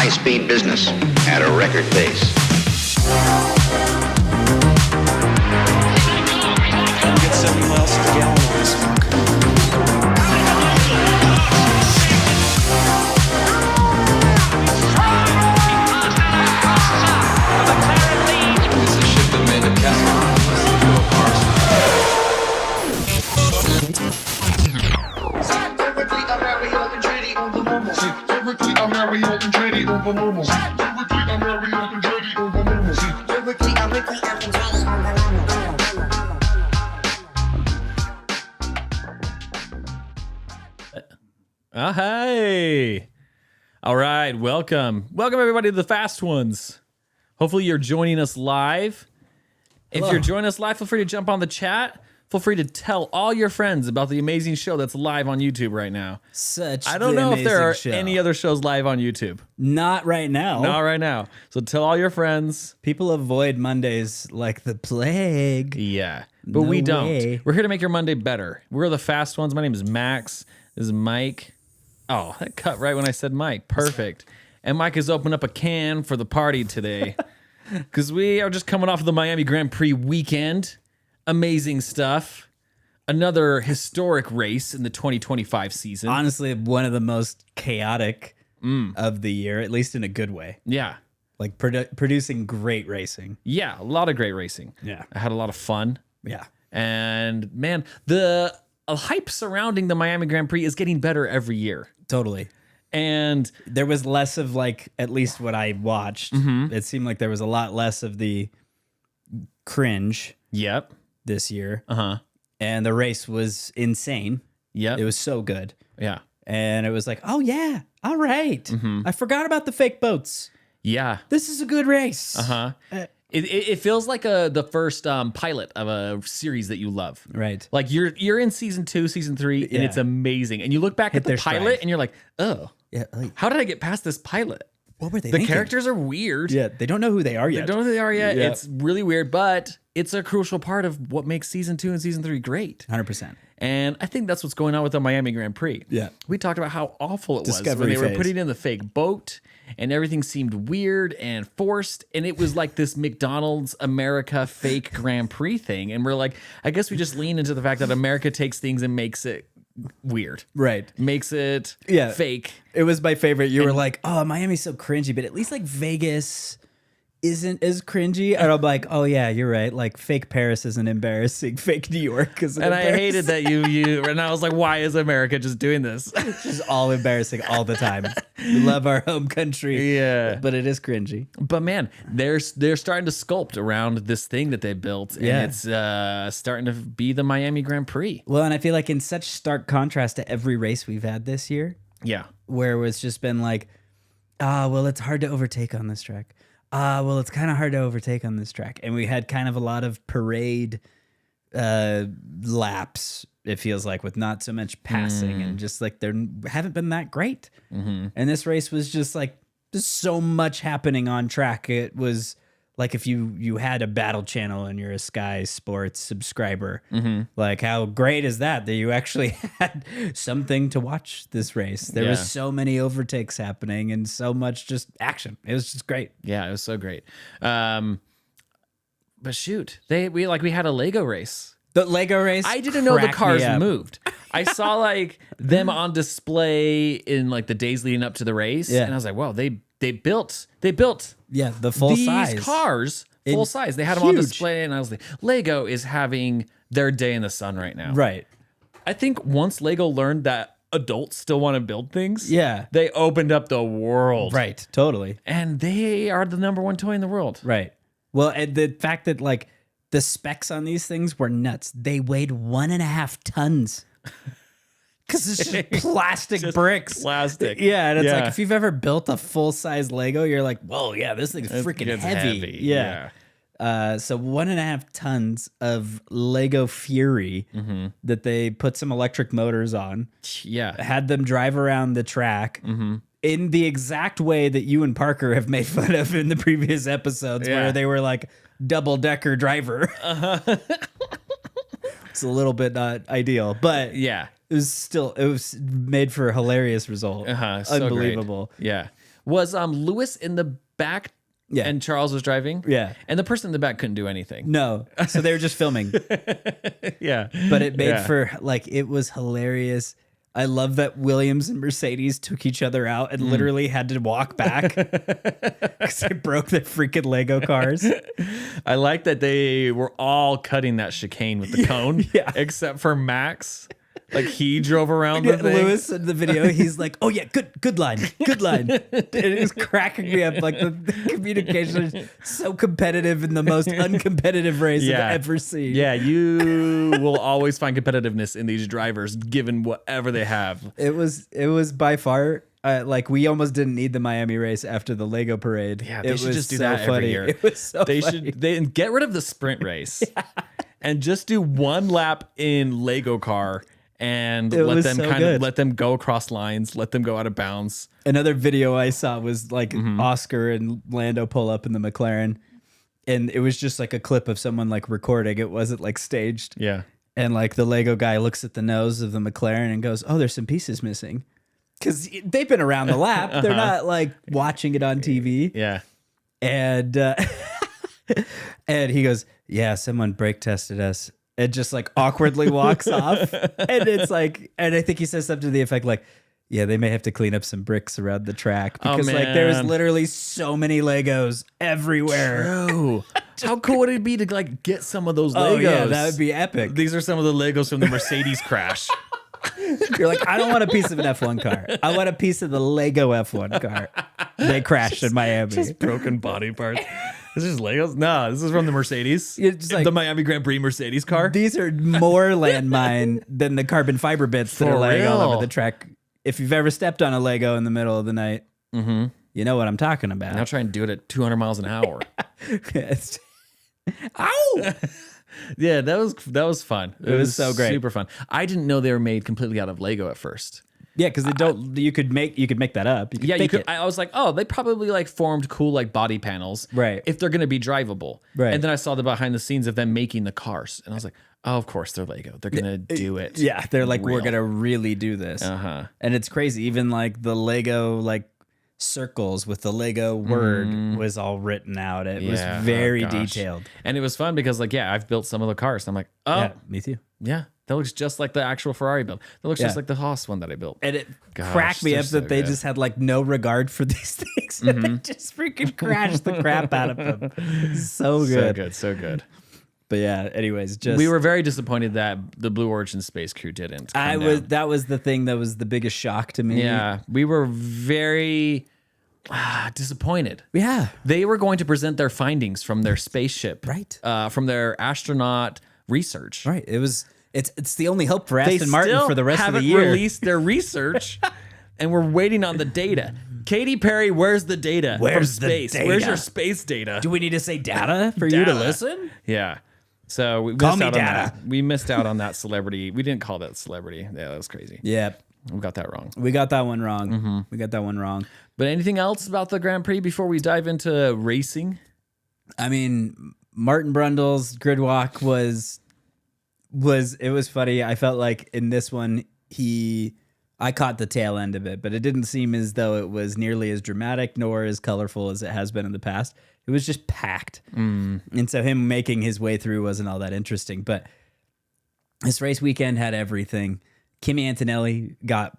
high-speed business at a record pace. I'll get 7 miles to the gallon on this fucker. It's a ship that made the castle. Hey. All right, welcome. Welcome everybody to the Fast Ones. Hopefully you're joining us live. Hello. If you're joining us live, feel free to jump on the chat. Feel free to tell all your friends about the amazing show that's live on YouTube right now. I don't know if there are any other shows live on YouTube. Not right now. Not right now. So tell all your friends. People avoid Mondays like the plague. Yeah, but No we don't. way. We're here to make your Monday better. We're the Fast Ones. My name is Max. This is Mike. Oh, that cut right when I said Mike. Perfect. And Mike has opened up a can for the party today because we are just coming off of the Miami Grand Prix weekend. Amazing stuff. Another historic race in the 2025 season. Honestly, one of the most chaotic of the year, at least in a good way. Yeah. Like producing great racing. Yeah, a lot of great racing. Yeah. I had a lot of fun. Yeah. And man, the hype surrounding the Miami Grand Prix is getting better every year. Totally. And There was less of like, at least what I watched, it seemed like there was a lot less of the cringe yep. this year. Uh-huh. And the race was insane. Yep. It was so good. Yeah. And it was like, oh yeah, all right. I forgot about the fake boats. Yeah. This is a good race. Uh-huh. It feels like the first pilot of a series that you love. Right. Like you're in season 2, season 3, and Yeah. it's amazing. And you look back at the their pilot stride. and you're like, oh, Yeah. Like, how did I get past this pilot? what were they The thinking? characters are weird. Yeah, they don't know who they are They yet. don't know who they are yet. Yeah. It's really weird, but it's a crucial part of what makes season 2 and season 3 great. 100%. And I think that's what's going on with the Miami Grand Prix. Yeah. We talked about how awful it was Discovery when they were phase. putting in the fake boat and everything seemed weird and forced. And it was like this McDonald's America fake Grand Prix thing. And we're like, I guess we just lean into the fact that America takes things and makes it weird. Right. Makes it Yeah. fake. It was my favorite. You were like, oh, Miami's so cringy, but at least like Vegas isn't as cringy. And I'm like, oh yeah, you're right. Like fake Paris isn't embarrassing. Fake New York isn't And I embarrassing. hated that you and I was like, why is America just doing this? It's just all embarrassing all the time. We love our home country. Yeah. But it is cringy. But man, they're starting to sculpt around this thing that they built, and Yeah. it's starting to be the Miami Grand Prix. Well, and I feel like in such stark contrast to every race we've had this year, Yeah, where it's just been like, well, it's hard to overtake on this track. Well, it's kind of hard to overtake on this track. And we had kind of a lot of parade laps, it feels like, with not so much passing and just like there haven't been that great. And this race was just like, there's so much happening on track. It was like if you had a battle channel and you're a Sky Sports subscriber, like how great is that you actually had something to watch this race. There Yeah. was so many overtakes happening and so much just action. It was just great. yeah, it was so great. But shoot, we had a Lego race. The Lego race. I didn't know the cracked me cars up. moved. I saw like them on display in like the days leading up to the race, Yeah. and I was like, wow, they built Yeah, the full these size cars full It's size. They had them on huge. display, and I was like, Lego is having their day in the sun right now. Right. I think once Lego learned that adults still want to build things, Yeah. they opened up the world. Right. Totally. And they are the number one toy in the world. Right. Well, and the fact that like the specs on these things were nuts. They weighed 1.5 tons. Because it's just plastic bricks. Plastic. Yeah, and it's like if you've ever built a full size Lego, you're like, whoa, yeah, this thing's freaking It's heavy. Yeah. So 1.5 tons of Lego Fury that they put some electric motors on, Yeah. had them drive around the track in the exact way that you and Parker have made fun of in the previous episodes, Yeah. where they were like double decker driver. It's a little bit not ideal, but Yeah. it was made for a hilarious result. So Unbelievable. great. Yeah. Was Lewis in the back? Yeah. And Charles was driving? Yeah. And the person in the back couldn't do anything. No. So they were just filming. Yeah. But it made Yeah. for like, it was hilarious. I love that Williams and Mercedes took each other out and literally had to walk back because they broke their freaking Lego cars. I like that they were all cutting that chicane with the cone, yeah. except for Max. Like he drove around Yeah, the thing. Lewis in the video, he's like, "Oh yeah, good line." And it was cracking me up. Like the communication is so competitive in the most uncompetitive race I've ever seen. Yeah, you will always find competitiveness in these drivers, given whatever they have. It was by far. Like we almost didn't need the Miami race after the Lego parade. Yeah, it they should was just do so that funny. every year. It was so They funny. should get rid of the sprint race and just do one lap in Lego car and It let was them so kind good. of let them go across lines, let them go out of bounds. Another video I saw was like Mm-hmm. Oscar and Lando pull up in the McLaren, and it was just like a clip of someone like recording. It wasn't like staged. Yeah. And like the Lego guy looks at the nose of the McLaren and goes, "Oh, there's some pieces missing," because they've been around the lap. They're not like watching it on TV. Yeah. And and he goes, "Yeah, someone brake tested us." And just like awkwardly walks off. And it's like, and I think he says something to the effect like, "Yeah, they may have to clean up some bricks around the track because like there was man. literally so many Legos everywhere." True. How cool would it be to like get some of those Legos? Oh yeah, that would be epic. These are some of the Legos from the Mercedes crash. You're like, I don't want a piece of an F1 car. I want a piece of the Lego F1 car. They crashed in Miami. Just broken body parts. This is Legos? No, this is from the Mercedes. It's just like- the Miami Grand Prix Mercedes car. These are more landmine than the carbon fiber bits that For are laying all real. over the track. If you've ever stepped on a Lego in the middle of the night, you know what I'm talking about. Now try and do it at 200 miles an hour. It's- Ow! Yeah, that was fun. It was so great. Super fun. I didn't know they were made completely out of Lego at first. Yeah, because they don't. You could make that up. You could Yeah, you fake could. it. I was like, oh, they probably like formed cool like body panels, Right. If they're gonna be drivable, Right. And then I saw the behind the scenes of them making the cars, and I was like, oh, of course they're Lego. They're gonna do it. Yeah, they're like, we're real. gonna really do this. Uh-huh. And it's crazy. Even like the Lego like circles with the Lego word was all written out. It was Yeah, very oh, gosh. detailed. And it was fun because like, yeah, I've built some of the cars. And I'm like, oh, Yeah, me too. yeah, that looks just like the actual Ferrari build. That looks Yeah. just like the Haas one that I built. And it Gosh, cracked me they're up so that they good. just had like no regard for these things. And they just freaking crashed the crap out of them. So good. So good, so good. But yeah, anyways, just We were very disappointed that the Blue Origin space crew didn't. come down. that was the thing that was the biggest shock to me. Yeah, we were very disappointed. Yeah. They were going to present their findings from their spaceship, Right. From their astronaut research. Right. It's the only hope for They Aston Martin still for the rest of the haven't year. released their research, and we're waiting on the data. Katy Perry, where's the data from Where's the space? data? Where's your space data? Do we need to say data for you to Data. listen? Yeah. So we Call missed me out on data. that. We missed out on that celebrity. We didn't call that celebrity. Yeah, that was crazy. Yeah. We got that wrong. We got that one wrong. Mm-hmm. We got that one wrong. But anything else about the Grand Prix before we dive into racing? I mean, Martin Brundle's grid walk was funny. I felt like in this one I caught the tail end of it, but it didn't seem as though it was nearly as dramatic nor as colorful as it has been in the past. It was just packed. And so him making his way through wasn't all that interesting. But this race weekend had everything. Kimi Antonelli got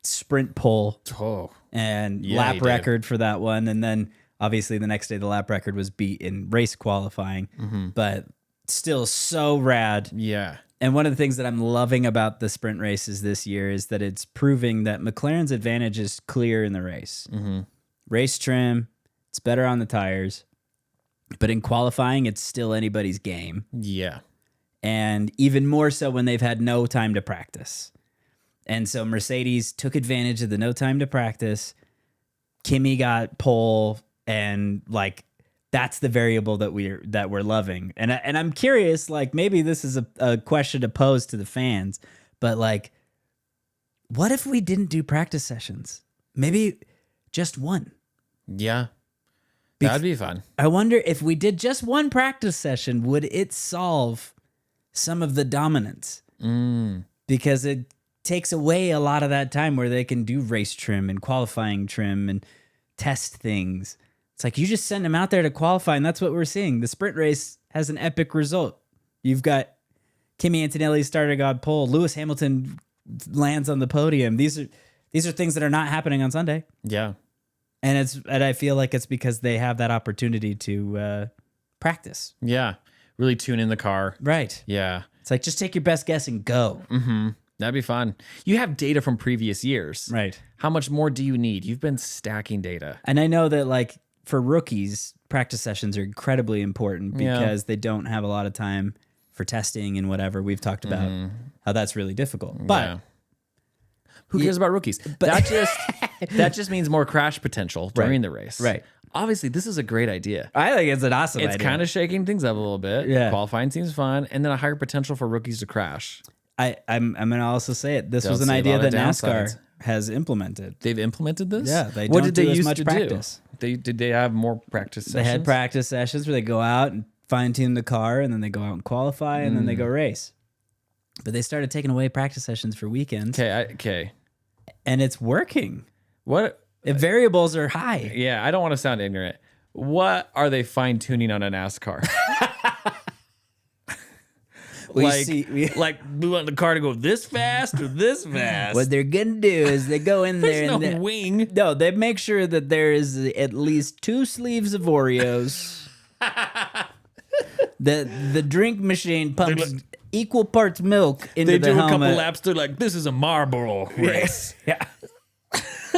sprint pole Oh, and Yeah, he lap did. record for that one. And then obviously the next day the lap record was beat in race qualifying, but still so rad. yeah. And one of the things that I'm loving about the sprint races this year is that it's proving that McLaren's advantage is clear in the race. Race trim, it's better on the tires, but in qualifying, it's still anybody's game. Yeah. And even more so when they've had no time to practice. And so Mercedes took advantage of the no time to practice. Kimi got pole, and like that's the variable that we're loving. And I'm curious, like maybe this is a question to pose to the fans, but like, what if we didn't do practice sessions? Maybe just one. Yeah. That'd be fun. I wonder if we did just one practice session, would it solve some of the dominance? Because it takes away a lot of that time where they can do race trim and qualifying trim and test things. It's like you just send them out there to qualify, and that's what we're seeing. The sprint race has an epic result. You've got Kimi Antonelli starting on pole. Lewis Hamilton lands on the podium. These are things that are not happening on Sunday. Yeah. And I feel like it's because they have that opportunity to practice. Yeah. Really tune in the car. Right. Yeah. It's like, just take your best guess and go. That'd be fun. You have data from previous years. Right. How much more do you need? You've been stacking data. And I know that, like, for rookies, practice sessions are incredibly important because they don't have a lot of time for testing and whatever. We've talked about how that's really difficult. But who cares about rookies? That just means more crash potential during the race. Right. Obviously, this is a great idea. I think it's an awesome idea. It's kind of shaking things up a little bit. Yeah. Qualifying seems fun, and then a higher potential for rookies to crash. I'm going to also say it. This Don't was an see a idea lot of that NASCAR downsides. has implemented. They've implemented this? Yeah, they what don't did they do as used much to practice. do? Did they have more practice sessions? They had practice sessions where they go out and fine tune the car, and then they go out and qualify, and then they go race. But they started taking away practice sessions for weekends. Okay. And it's working. What? If variables are high. Yeah, I don't want to sound ignorant. What are they fine tuning on a NASCAR? We we want the car to go this fast or this fast. What they're gonna do is they go in there There's and no wing. no, they make sure that there is at least 2 sleeves of Oreos. the drink machine pumps equal parts milk into They the do a helmet. couple laps. They're like, "This is a Marlboro race." Yeah.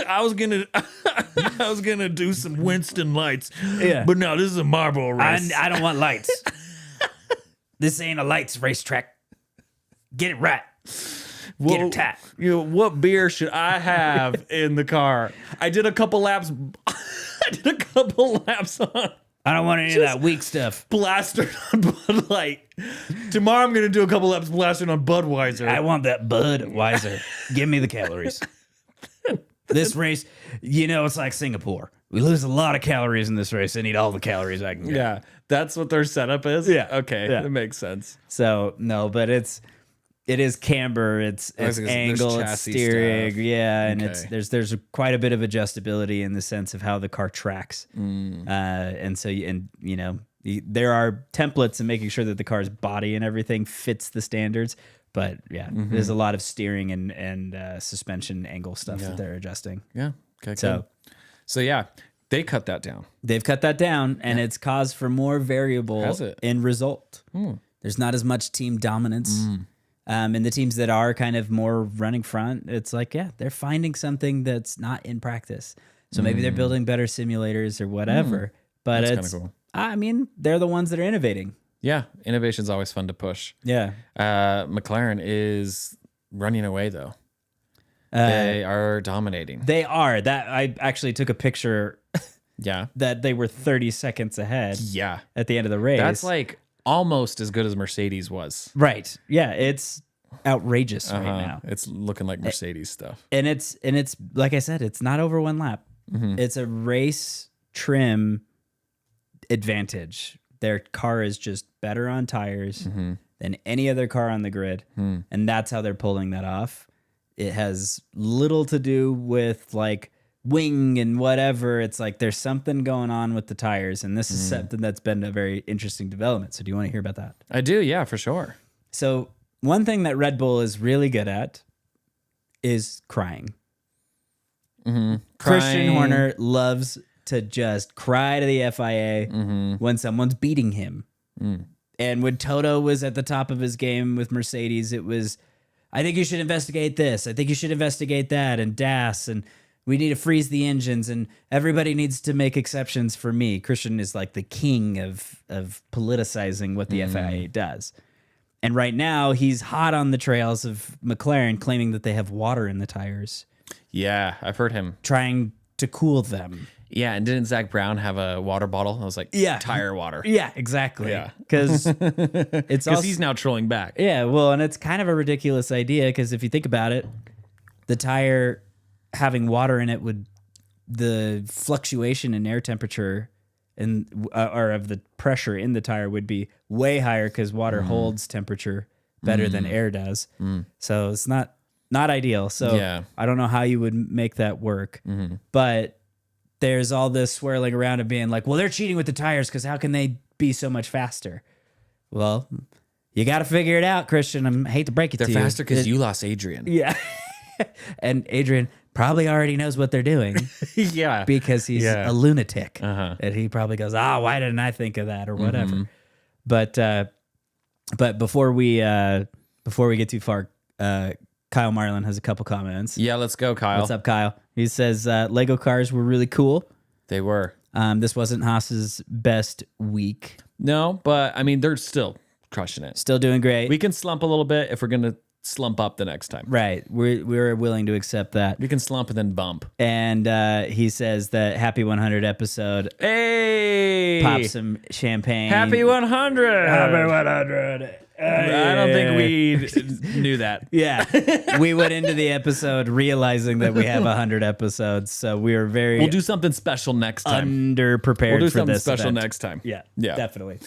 I was gonna do some Winston lights. Yeah. But no, this is a Marlboro race. I don't want lights. This ain't a lights racetrack. Get it right. Get it tight. What beer should I have in the car? I did a couple laps. On I don't want any of that weak stuff. Blaster on Bud Light. Tomorrow I'm gonna do a couple laps blasting on Budweiser. I want that Budweiser. Give me the calories. This race, it's like Singapore. We lose a lot of calories in this race. I need all the calories I can get. Yeah, that's what their setup is. Yeah. Okay, Yeah. that makes sense. So no, but it is camber, it's There's angle, it's chassis steering, stuff. yeah, and Okay. there's quite a bit of adjustability in the sense of how the car tracks, and so there are templates and making sure that the car's body and everything fits the standards. But yeah, there's a lot of steering and suspension angle stuff that they're adjusting. Yeah. Okay. So So yeah, they cut that down. they've cut that down, and it's caused for more variable Has it? in result. There's not as much team dominance. And the teams that are kind of more running front, it's like, yeah, they're finding something that's not in practice. So maybe they're building better simulators or whatever. But That's it's, kinda cool. I mean, they're the ones that are innovating. Yeah, innovation's always fun to push. Yeah. McLaren is running away though. They are dominating. They are. That I actually took a picture Yeah. that they were 30 seconds ahead Yeah. at the end of the race. That's like almost as good as Mercedes was. right. Yeah, it's outrageous right now. It's looking like Mercedes stuff. And it's like I said, it's not over one lap. It's a race trim advantage. Their car is just better on tires than any other car on the grid. And that's how they're pulling that off. It has little to do with like wing and whatever. It's like there's something going on with the tires. And this is something that's been a very interesting development. So do you want to hear about that? I do, yeah, for sure. So one thing that Red Bull is really good at is crying. Christian Crying. Horner loves to just cry to the FIA when someone's beating him. And when Toto was at the top of his game with Mercedes, it was, I think you should investigate this. I think you should investigate that. And DAS, and we need to freeze the engines, and everybody needs to make exceptions for me. Christian is like the king of politicizing what the FIA does. And right now, he's hot on the trails of McLaren, claiming that they have water in the tires, Yeah, I've heard him. trying to cool them. Yeah, and didn't Zach Brown have a water bottle? I was like, Yeah. tire water. Yeah, exactly. Yeah. Because it's Because also, he's now trolling back. yeah, well, and it's kind of a ridiculous idea because if you think about it, the tire having water in it would, the fluctuation in air temperature and or of the pressure in the tire would be way higher because water holds temperature better than air does. So it's not ideal. So Yeah. I don't know how you would make that work, but there's all this swirling around of being like, well, they're cheating with the tires because how can they be so much faster? Well, you got to figure it out, Christian. I hate to break it They're to you. faster because you lost Adrian. Yeah. And Adrian probably already knows what they're doing Yeah. because he's Yeah. a lunatic. Uh-huh. And he probably goes, why didn't I think of that or whatever. But before we get too far, Kyle Marlin has a couple comments. Yeah, let's go, Kyle. What's up, Kyle? He says Lego cars were really cool. They were. This wasn't Haas's best week. No, but I mean, they're still crushing it. Still doing great. We can slump a little bit if we're going to slump up the next time. Right. We're willing to accept that. We can slump and then bump. And he says that happy 100 episode. Hey! Pop some champagne. Happy 100! Happy 100. I don't think we knew that. Yeah. We went into the episode realizing that we have 100 episodes. So we are very We'll do something special next time. underprepared We'll do for something this special event. next time. Yeah. Yeah. Definitely.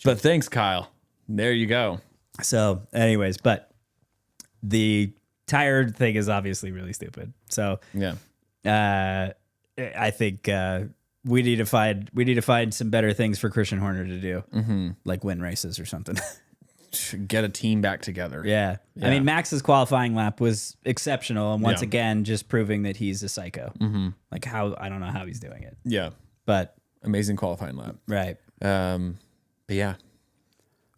But thanks, Kyle. There you go. So, anyways, but the tire thing is obviously really stupid. So, Yeah. I think we need to find some better things for Christian Horner to do, like win races or something. Get a team back together. Yeah. I mean, Max's qualifying lap was exceptional, and once again, just proving that he's a psycho. Like I don't know how he's doing it, Yeah. but Amazing qualifying lap. right. But yeah.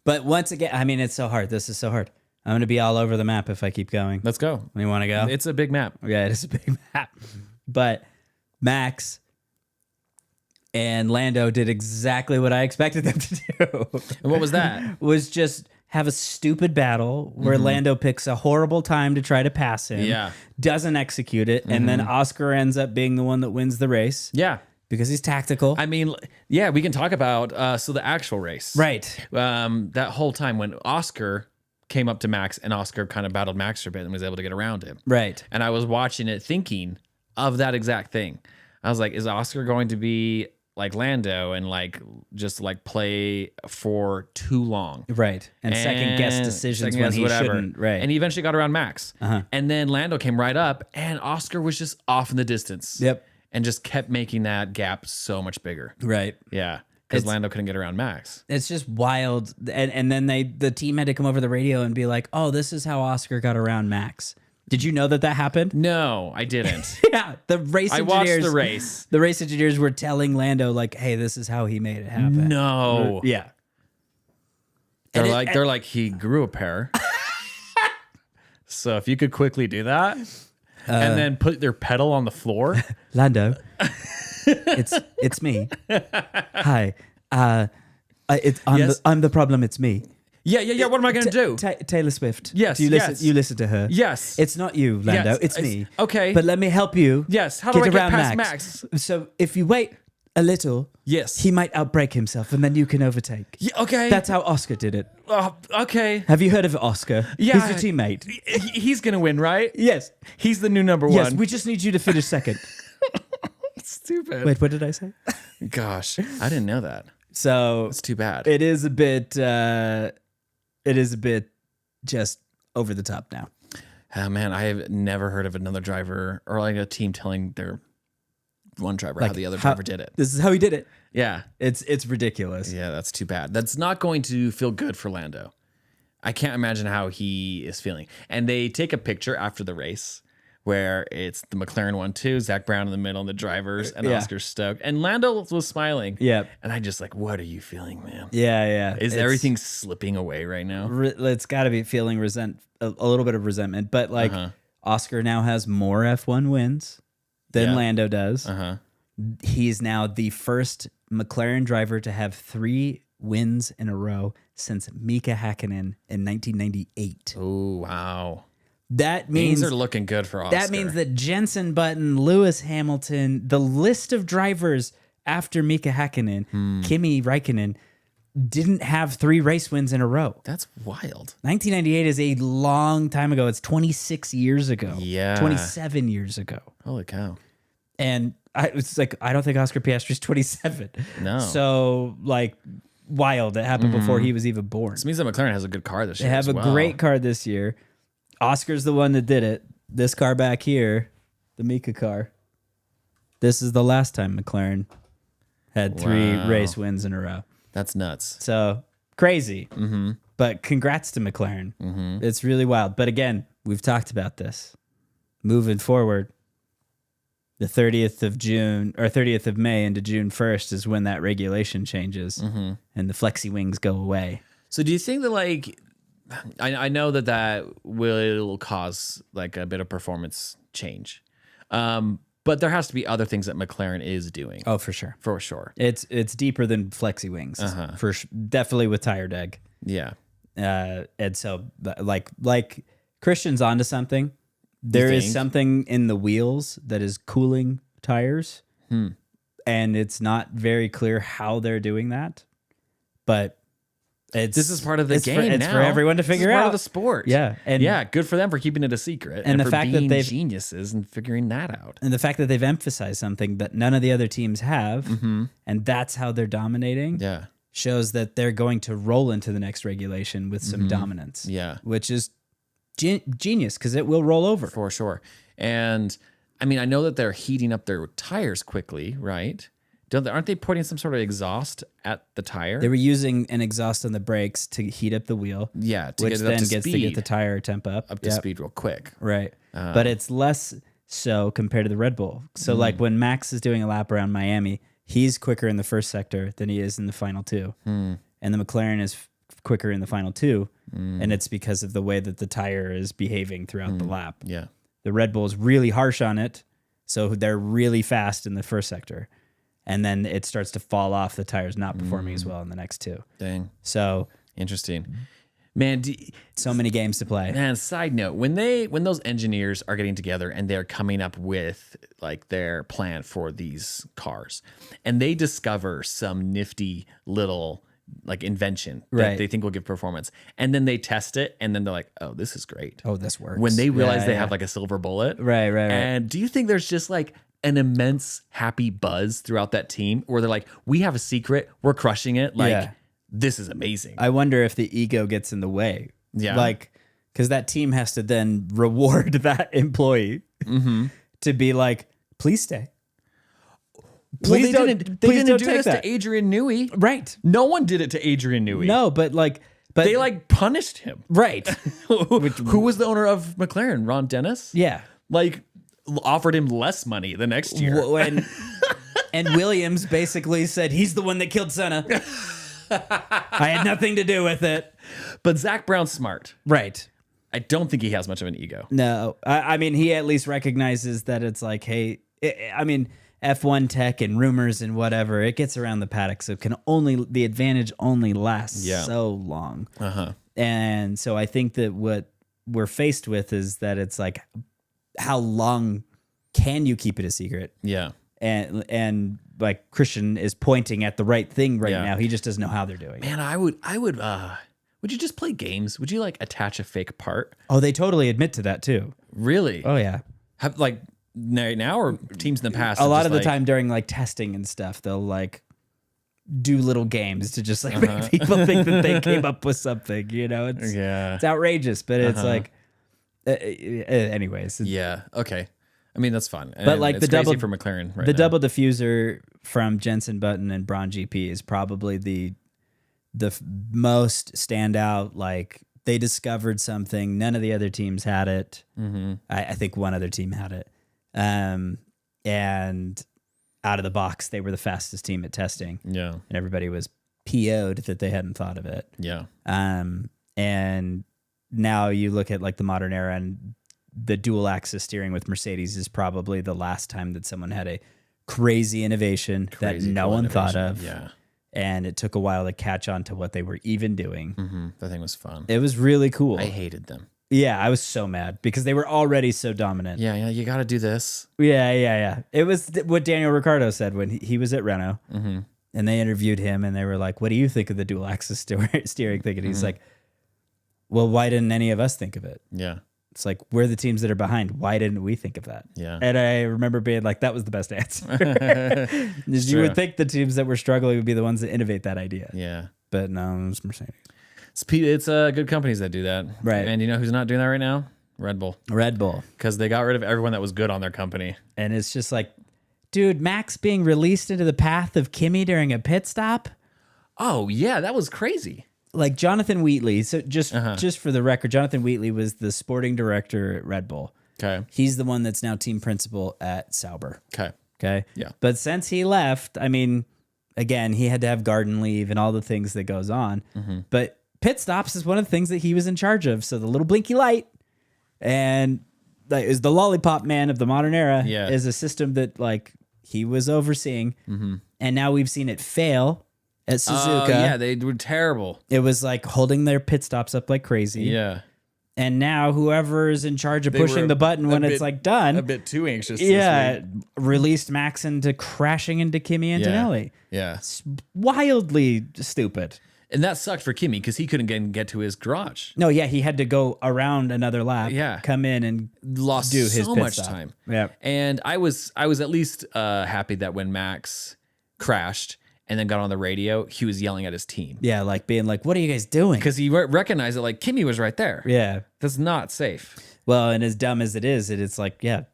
But once again, I mean, it's so hard. This is so hard. I'm gonna be all over the map if I keep going. Let's go. You want to go? It's a big map. Yeah, it is a big map. But Max and Lando did exactly what I expected them to do. And what was that? Was just have a stupid battle where Lando picks a horrible time to try to pass him. Yeah. Doesn't execute it. And then Oscar ends up being the one that wins the race Yeah. because he's tactical. I mean, yeah, we can talk about the actual race. Right. That whole time when Oscar came up to Max and Oscar kind of battled Max for a bit and was able to get around him. Right. And I was watching it thinking of that exact thing. I was like, is Oscar going to be like Lando and like just like play for too long? Right. And second guess decisions when he shouldn't. Right. And he eventually got around Max. And then Lando came right up and Oscar was just off in the distance. Yep. And just kept making that gap so much bigger. Right. Yeah. Because It's- Lando couldn't get around Max. It's just wild. And then the team had to come over the radio and be like, oh, this is how Oscar got around Max. Did you know that happened? No, I didn't. Yeah. The race I engineers. watched the race. The race engineers were telling Lando, like, hey, this is how he made it happen. No. Yeah. They're And it- like he grew a pair. So if you could quickly do that and then put their pedal on the floor. Lando, it's me. Hi. Yes. I'm the problem. It's me. Yeah. What am I going to do? Taylor Swift. Yes, Do you listen? yes. You listen to her. Yes. It's not you, Lando. Yes, It's it's- me. okay. But let me help you. Yes, how do I get around past Max? So if you wait a little, Yes. he might outbrake himself, and then you can overtake. Yeah, okay. That's how Oscar did it. Okay. Have you heard of Oscar? Yeah. He's your teammate. He's going to win, right? Yes. He's the new number Yes. one. We just need you to finish second. Stupid. Wait, what did I say? Gosh, I didn't know that. So It's too bad. it is a bit. It is a bit just over the top now. Oh, man, I have never heard of another driver or like a team telling their one driver how the other driver did it. This is how he did it. Yeah. It's ridiculous. Yeah, that's too bad. That's not going to feel good for Lando. I can't imagine how he is feeling. And they take a picture after the race where it's the McLaren 1-2, Zach Brown in the middle, and the drivers, and Yeah. Oscar stoked. And Lando was smiling. Yep. And I just like, what are you feeling, man? Yeah. Is It's- everything slipping away right now? It's got to be feeling a little bit of resentment, but like Oscar now has more F1 wins than Yeah. Lando does. Uh-huh. He's now the first McLaren driver to have 3 wins in a row since Mika Hakkinen in 1998. Oh, wow. That means Things are looking good for Oscar. that means that Jensen Button, Lewis Hamilton, the list of drivers after Mika Hakkinen, Kimi Räikkönen, didn't have 3 race wins in a row. That's wild. 1998 is a long time ago. It's 26 years ago. Yeah. 27 years ago. Holy cow. And it's like, I don't think Oscar Piastri's 27. No. So, like, wild. It happened before he was even born. This means that McLaren has a good car this They year. have as a well. great car this year. Oscar's the one that did it. This car back here, the Mika car. This is the last time McLaren had 3 Wow. race wins in a row. That's nuts. So crazy. Mm-hmm. But congrats to McLaren. Mm-hmm. It's really wild. But again, we've talked about this. Moving forward, the 30th of June or 30th of May into June 1st is when that regulation changes and the flexi wings go away. So do you think that like, I know that will cause like a bit of performance change, but there has to be other things that McLaren is doing. Oh, for sure. For sure. It's deeper than flexi wings. Definitely with tire deg. Yeah. And so like Christian's onto something. There is think? something in the wheels that is cooling tires, and it's not very clear how they're doing that. But This is part of the game it's now. for everyone to figure It's part out. of the sport. Yeah, and yeah, good for them for keeping it a secret and the for fact that being they've- geniuses and figuring that out. and the fact that they've emphasized something that none of the other teams have, and that's how they're dominating. Yeah. Shows that they're going to roll into the next regulation with some dominance. Yeah. Which is genius because it will roll over. For sure. And I mean, I know that they're heating up their tires quickly, right? Aren't they putting some sort of exhaust at the tire? They were using an exhaust on the brakes to heat up the wheel. Yeah, to which get it then up to gets speed. to get the tire temp up. up to Yep. speed real quick. Right. But it's less so compared to the Red Bull. So like when Max is doing a lap around Miami, he's quicker in the first sector than he is in the final 2. And the McLaren is quicker in the final 2. And it's because of the way that the tire is behaving throughout the lap. Yeah. The Red Bull is really harsh on it. So they're really fast in the first sector. And then it starts to fall off. The tire's not performing as well in the next 2. Dang. So Interesting. Man, so many games to play. man, side note, when those engineers are getting together and they're coming up with like their plan for these cars and they discover some nifty little like invention that Right. they think will give performance and then they test it and then they're like, oh, this is great. Oh, this works. When they realize Yeah, they yeah. have like a silver bullet. Right. And do you think there's just like an immense happy buzz throughout that team where they're like, we have a secret, we're crushing it. Like, Yeah. this is amazing. I wonder if the ego gets in the way. Yeah. Like, because that team has to then reward that employee to be like, please stay. Please well, don't. they please didn't don't do take this that. to Adrian Newey. Right. No one did it to Adrian Newey. No, but They like punished him. right. Who was the owner of McLaren? Ron Dennis? Yeah. Like offered him less money the next year. When and Williams basically said he's the one that killed Senna. I had nothing to do with it. But Zach Brown's smart. Right. I don't think he has much of an ego. No, I mean, he at least recognizes that it's like, hey, I mean, F1 tech and rumors and whatever, it gets around the paddock. So the advantage only lasts so long. And so I think that what we're faced with is that it's like, how long can you keep it a secret? Yeah. And like Christian is pointing at the right thing right Yeah. now. He just doesn't know how they're doing it. Man, would you just play games? Would you like attach a fake part? Oh, they totally admit to that too. Really? Oh yeah. Have like right now or teams in the past? A have lot just, of the like- time during like testing and stuff, they'll like do little games to just like make people think that they came up with something, you know? It's Yeah. it's outrageous, but it's like anyways. Yeah. Okay. I mean, that's fun. But like it's the double crazy for McLaren right the now. double diffuser from Jensen Button and Braun GP is probably the most standout. Like they discovered something. None of the other teams had it. I think one other team had it. And out of the box, they were the fastest team at testing. Yeah. And everybody was PO'd that they hadn't thought of it. Yeah. And now you look at like the modern era and the dual axis steering with Mercedes is probably the last time that someone had a crazy innovation that Crazy no cool one thought innovation. of. Yeah. And it took a while to catch on to what they were even doing. That thing was fun. It was really cool. I hated them. Yeah, I was so mad because they were already so dominant. Yeah. You got to do this. Yeah. It was what Daniel Ricciardo said when he was at Renault. And they interviewed him and they were like, what do you think of the dual axis steering thing? And he's like, well, why didn't any of us think of it? Yeah. It's like, we're the teams that are behind. Why didn't we think of that? Yeah. And I remember being like, that was the best answer. You true. would think the teams that were struggling would be the ones that innovate that idea. Yeah. But no, it was Mercedes. It's good companies that do that. Right. And you know who's not doing that right now? Red Bull. Red Bull. Because they got rid of everyone that was good on their company. And it's just like dude, Max being released into the path of Kimi during a pit stop. Oh yeah, that was crazy. Like Jonathan Wheatley. So just for the record, Jonathan Wheatley was the sporting director at Red Bull. Okay. He's the one that's now team principal at Sauber. Okay. Okay. Yeah. But since he left, I mean, again, he had to have garden leave and all the things that goes on. But pit stops is one of the things that he was in charge of. So the little blinky light and like is the lollipop man of the modern era is a system that like he was overseeing. And now we've seen it fail at Suzuka. Yeah, they were terrible. It was like holding their pit stops up like crazy. Yeah. And now whoever is in charge of They were pushing the button when it's like done. A bit too anxious. Released Max into crashing into Kimi Antonelli. Yeah. It's wildly stupid. And that sucked for Kimi because he couldn't get to his garage. No, yeah, he had to go around another lap. Yeah. Come in and Lost do his so pit much stop. time. Yeah. And I was at least happy that when Max crashed and then got on the radio, he was yelling at his team. Yeah, like being like, what are you guys doing? Because he recognized that like Kimi was right there. Yeah. That's not safe. Well, and as dumb as it is, it's like, yeah,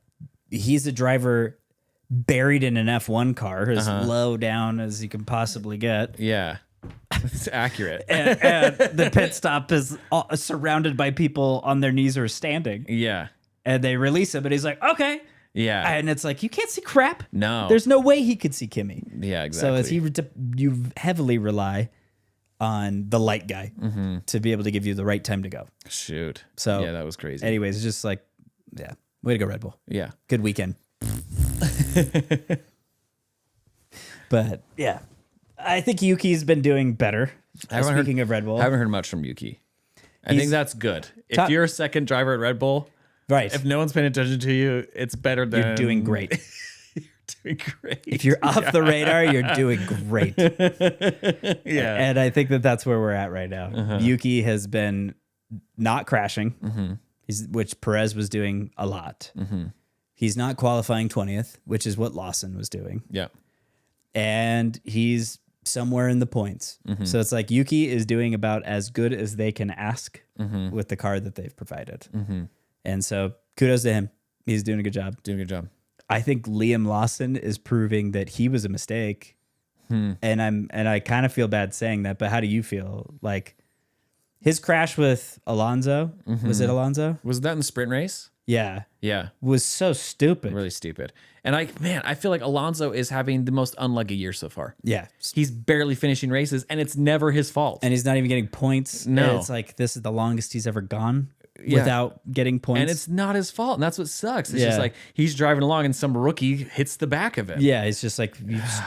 he's a driver buried in an F1 car as low down as he can possibly get. Yeah. It's accurate. And the pit stop is surrounded by people on their knees or standing. Yeah. And they release him, and he's like, okay. Yeah. And it's like, you can't see crap. No. There's no way he could see Kimi. Yeah, exactly. So you heavily rely on the light guy to be able to give you the right time to go. Shoot. So yeah, that was crazy. Anyways, it's just like, yeah, way to go, Red Bull. Yeah. Good weekend. But yeah, I think Yuki's been doing better. Speaking of Red Bull, I haven't heard much from Yuki. I think that's good. If you're a second driver at Red Bull, right? If no one's paying attention to you, it's better than you're doing great. You're doing great. If you're off the radar, you're doing great. Yeah. And I think that's where we're at right now. Yuki has been not crashing, which Perez was doing a lot. He's not qualifying 20th, which is what Lawson was doing. Yeah. And he's somewhere in the points. So it's like Yuki is doing about as good as they can ask with the car that they've provided. And so kudos to him. He's doing a good job. Doing a good job. I think Liam Lawson is proving that he was a mistake. And I kind of feel bad saying that, but how do you feel? Like his crash with Alonso, was it Alonso? Was that in the sprint race? Yeah. Yeah. Was so stupid. Really stupid. And I feel like Alonso is having the most unlucky year so far. Yeah. He's barely finishing races and it's never his fault. And he's not even getting points. No. And it's like, this is the longest he's ever gone without getting points. And it's not his fault. And that's what sucks. It's just like he's driving along and some rookie hits the back of him. Yeah. It's just like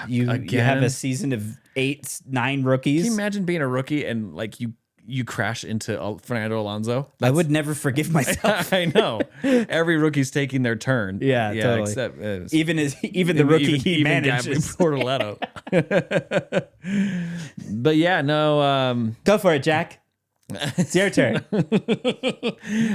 you have a season of 8-9 rookies. Can you imagine being a rookie and like you crash into Fernando Alonso? I would never forgive myself. I know. Every rookie's taking their turn. Yeah, totally. Except even the rookie he manages. Portoletto. But yeah, no. Go for it, Jack. It's your turn.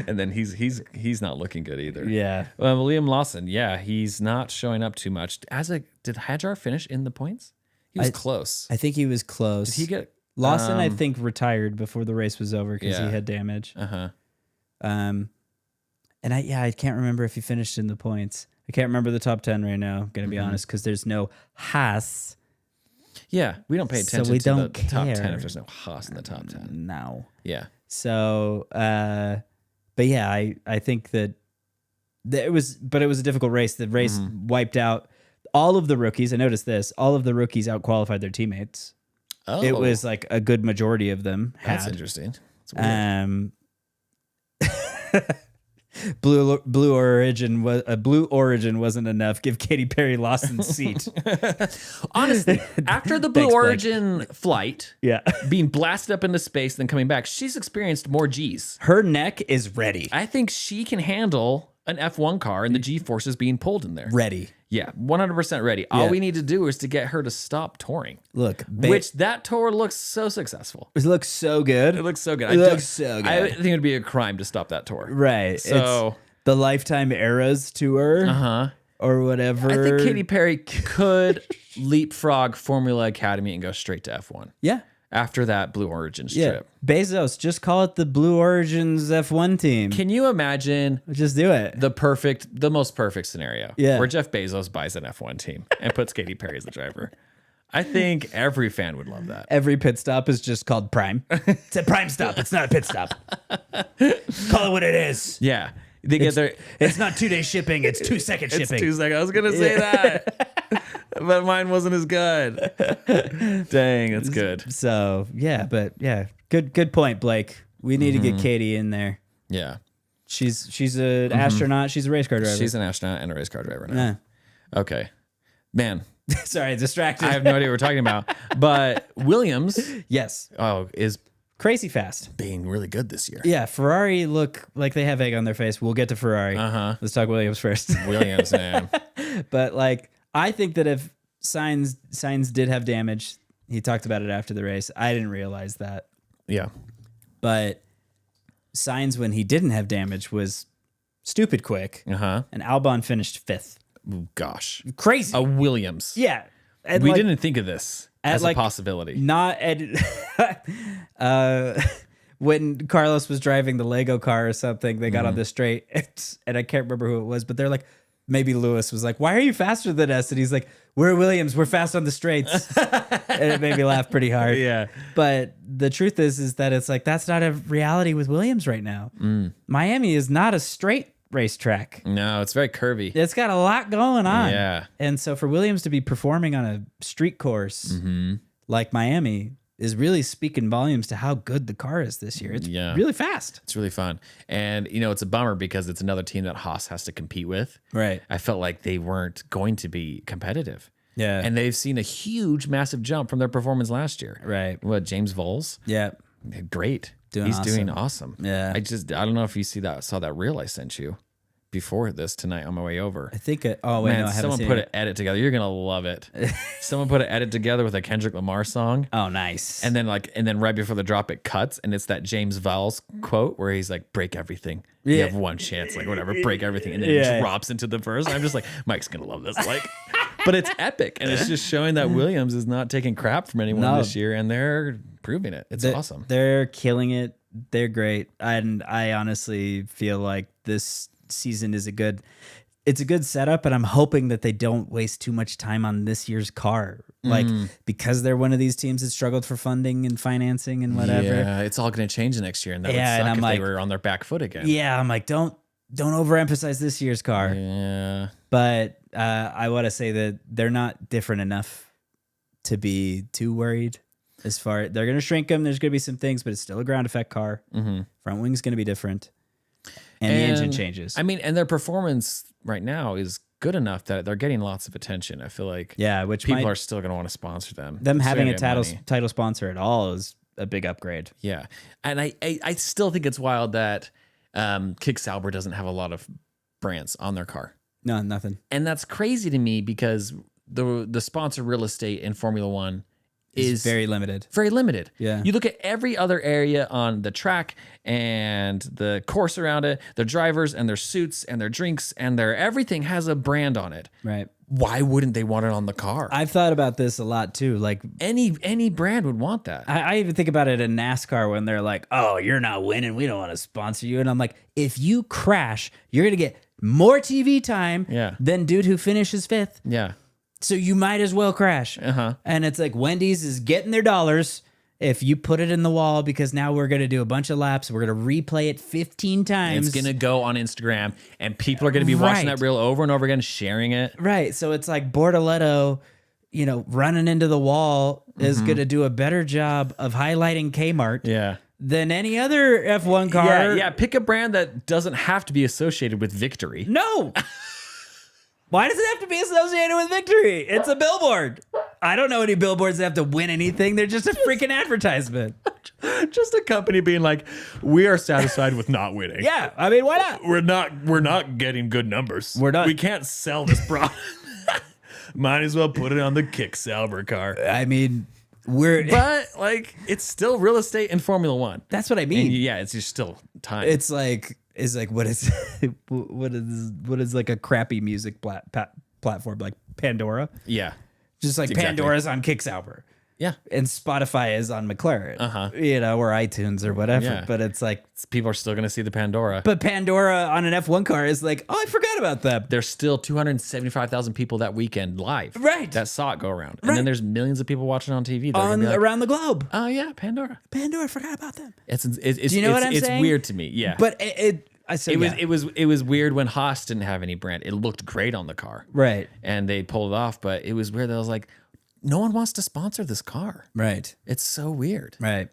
And then he's not looking good either. Yeah. Liam Lawson, yeah, he's not showing up too much. Did Hadjar finish in the points? He was close. I think he was close. Did he get Lawson? I think retired before the race was over because he had damage. And I can't remember if he finished in the points. I can't remember the top 10 right now. I'm gonna be honest because there's no Haas. Yeah, we don't pay attention So we to don't the top 10 care. if there's no Haas in the top 10. No. Yeah. So, but yeah, I think that it was a difficult race. The race wiped out all of the rookies. I noticed this. All of the rookies outqualified their teammates. Oh. It was like a good majority of them had. That's interesting. That's weird. Blue Origin wasn't enough. Give Katy Perry Lawson's seat. Honestly, after the Blue Thanks, Blake. Origin flight, Yeah. being blasted up into space, then coming back, she's experienced more G's. Her neck is ready. I think she can handle an F1 car and the G forces being pulled in there. Ready. Yeah, 100% ready. All Yeah. we need to do is to get her to stop touring. Look, Which that tour looks so successful. it looks so good. It looks so good. It looks so good. I think it would be a crime to stop that tour. Right. So- it's the Lifetime Eras tour or whatever. I think Katy Perry could leapfrog Formula Academy and go straight to F1. Yeah. after that Blue Origins Yeah. trip. Bezos, just call it the Blue Origins F1 team. Can you imagine Just do it. the most perfect scenario? Yeah. Where Jeff Bezos buys an F1 team and puts Katy Perry as the driver. I think every fan would love that. Every pit stop is just called Prime. It's a Prime stop. It's not a pit stop. Call it what it is. Yeah. They get their It's not 2-day shipping. It's 2-second shipping. It's 2 seconds. I was gonna say that. But mine wasn't as good. Dang, that's good. So good point, Blake. We need to get Katie in there. Yeah. She's an astronaut. She's a race car driver. She's an astronaut and a race car driver now. Okay. Man, Sorry, distracted. I have no idea what we're talking about. But Williams Yes, is crazy fast. being really good this year. Yeah, Ferrari look like they have egg on their face. We'll get to Ferrari. Let's talk Williams first. Williams, man. But like, I think that if Sainz did have damage, he talked about it after the race. I didn't realize that, Yeah. but Sainz, when he didn't have damage, was stupid quick, Uh-huh. and Albon finished 5th. Gosh. Crazy. A Williams. Yeah, and We like, didn't think of this as like, a possibility. not at when Carlos was driving the Lego car or something, they got on the straight, and I can't remember who it was, but they're like, maybe Lewis was like, "Why are you faster than us?" And he's like, "We're Williams, we're fast on the straights," and it made me laugh pretty hard. Yeah. But the truth is that it's like that's not a reality with Williams right now. Miami is not a straight racetrack. No, it's very curvy. It's got a lot going on. Yeah. And so for Williams to be performing on a street course like Miami is really speaking volumes to how good the car is this year. It's really fast. It's really fun. And, it's a bummer because it's another team that Haas has to compete with. Right. I felt like they weren't going to be competitive. Yeah. And they've seen a huge, massive jump from their performance last year. Right. What, James Vols? Yeah. Great. Doing He's awesome. doing awesome. Yeah. I don't know if you saw that reel I sent you before this tonight on my way over. I think oh wait, Man, no, I haven't someone seen put it. an edit together. You're gonna love it. Someone put an edit together with a Kendrick Lamar song. Oh, nice. And then right before the drop, it cuts, and it's that James Vols quote where he's like, "Break everything. You Yeah. have one chance, like whatever, break everything." And then Yeah. it drops into the verse. And I'm just like, Mike's gonna love this. Like, but it's epic, and it's just showing that Williams is not taking crap from anyone No. this year, and they're proving it. It's awesome. They're killing it. They're great. And I honestly feel like this season is a good setup, and I'm hoping that they don't waste too much time on this year's car. Like, because they're one of these teams that struggled for funding and financing and whatever. Yeah, it's all gonna change next year, and that Yeah, would and suck I'm if like- they were on their back foot again. Yeah, I'm like, don't overemphasize this year's car. Yeah. But I want to say that they're not different enough to be too worried. As far they're going to shrink them, there's going to be some things, but it's still a ground effect car. Front wing's going to be different, and the engine changes. I mean, and their performance right now is good enough that they're getting lots of attention. I feel like which people are still going to want to sponsor them. them It's having a gonna get money. title sponsor at all is a big upgrade. Yeah, and I still think it's wild that Kick Sauber doesn't have a lot of brands on their car, No, nothing. and that's crazy to me because the sponsor real estate in Formula One is very limited. very limited. Yeah. You look at every other area on the track and the course around it, their drivers and their suits and their drinks and their everything has a brand on it. Right. Why wouldn't they want it on the car? I've thought about this a lot too. Like, Any brand would want that. I even think about it in NASCAR when they're like, "Oh, you're not winning. We don't want to sponsor you." And I'm like, if you crash, you're going to get more TV time than dude who finishes 5th. Yeah. So you might as well crash. And it's like Wendy's is getting their dollars if you put it in the wall, because now we're going to do a bunch of laps. We're going to replay it 15 times. It's going to go on Instagram and people are going to be watching that reel over and over again, sharing it. Right. So it's like Bortoletto, running into the wall is going to do a better job of highlighting Kmart Yeah. than any other F1 car. Yeah. Pick a brand that doesn't have to be associated with victory. No. Why does it have to be associated with victory? It's a billboard. I don't know any billboards that have to win anything. They're just a freaking advertisement. Just a company being like, we are satisfied with not winning. Yeah. I mean, why not? We're not getting good numbers. We're not. We can't sell this product. Might as well put it on the Kick Sauber car. I mean, But it's still real estate in Formula One. that's what I mean. And it's just still time. It's like what is what is like a crappy music platform like Pandora? yeah. Just like Exactly. Pandora's on Kick Sauber. Yeah. And Spotify is on McLaren. Uh-huh. You know, or iTunes or whatever. Yeah. But it's like, People are still going to see the Pandora. but Pandora on an F1 car is like, oh, I forgot about that. There's still 275,000 people that weekend live. Right. That saw it go around. And Right. then there's millions of people watching on TV. They're gonna be like, Around the globe. oh, yeah, Pandora. Pandora, I forgot about them. It's Do you know what I'm it's saying? weird to me. Yeah. But it was weird when Haas didn't have any brand. It looked great on the car. right. And they pulled it off, but it was weird. I was like, no one wants to sponsor this car. Right. It's so weird. Right.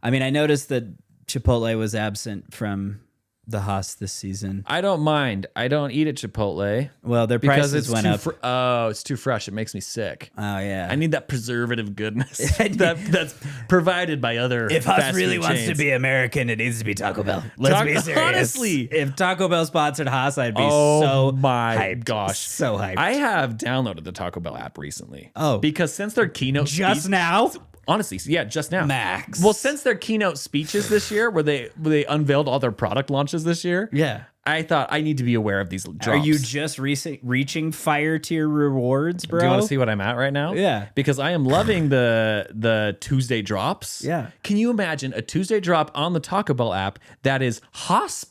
I mean, I noticed that Chipotle was absent from the Haas this season. I don't mind. I don't eat at Chipotle Well, their because prices it's went too up. it's too fresh. It makes me sick. Oh yeah. I need that preservative goodness that's provided by other. if Haas fast really food wants chains. to be American, it needs to be Taco Bell. Let's be serious. Honestly. If Taco Bell sponsored Haas, I'd be Oh so my hyped. gosh. So hyped. I have downloaded the Taco Bell app recently. Oh. Because since their keynote just speech- now. honestly, yeah, just now. Max. Well, since their keynote speeches this year, where they unveiled all their product launches this year, Yeah. I thought I need to be aware of these drops. Are you just reaching fire tier rewards, bro? Do you want to see what I'm at right now? Yeah. Because I am loving the Tuesday drops. Yeah. Can you imagine a Tuesday drop on the Taco Bell app that is Haas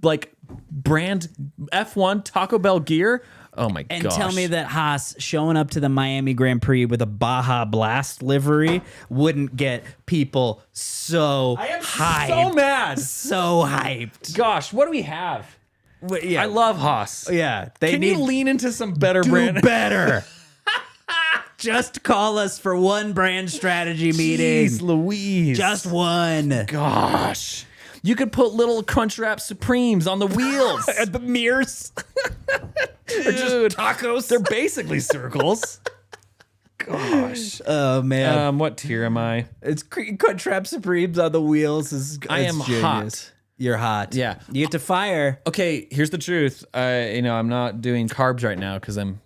like brand F1 Taco Bell gear? Oh my And gosh. tell me that Haas showing up to the Miami Grand Prix with a Baja Blast livery wouldn't get people so hyped. so mad. So hyped. Gosh, what do we have? Yeah. I love Haas. Yeah. They Can need you lean into some better do brand? better. Just call us for one brand strategy meeting. Jeez Louise. Just one. gosh. You could put little Crunchwrap Supremes on the wheels. The mirrors. Dude, Tacos. they're basically circles. Gosh. Oh man. What tier am I? It's Crunchwrap Supremes on the wheels. I it's am genius. hot. You're hot. Yeah. You get to fire. Okay, here's the truth. I'm not doing carbs right now because I'm,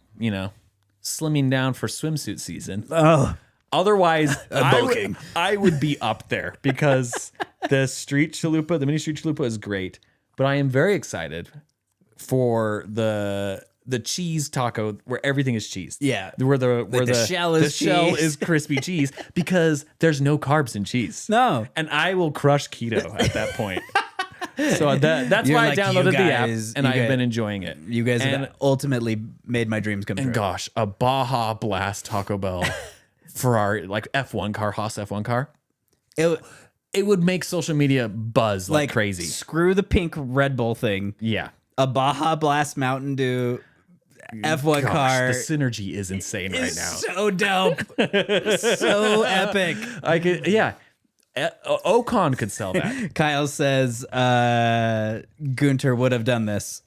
slimming down for swimsuit season. Oh. Otherwise, bulking. I would be up there because the mini street chalupa is great. But I am very excited for the cheese taco where everything is cheese. Yeah. Where the shell is shell cheese. is crispy cheese because there's no carbs in cheese. No. And I will crush keto at that point. So that's You're why like, I downloaded you the app guys- and you I've guys- been enjoying it. You guys and, have ultimately made my dreams come true. and gosh, a Baja Blast Taco Bell Ferrari like F1 car, Haas F1 car. It would make social media buzz like crazy. Screw the pink Red Bull thing. Yeah. A Baja Blast Mountain Dew F1 Gosh, car. the synergy is insane right is now. so dope. So epic. I could, yeah. Ocon could sell that. Kyle says Gunter would have done this.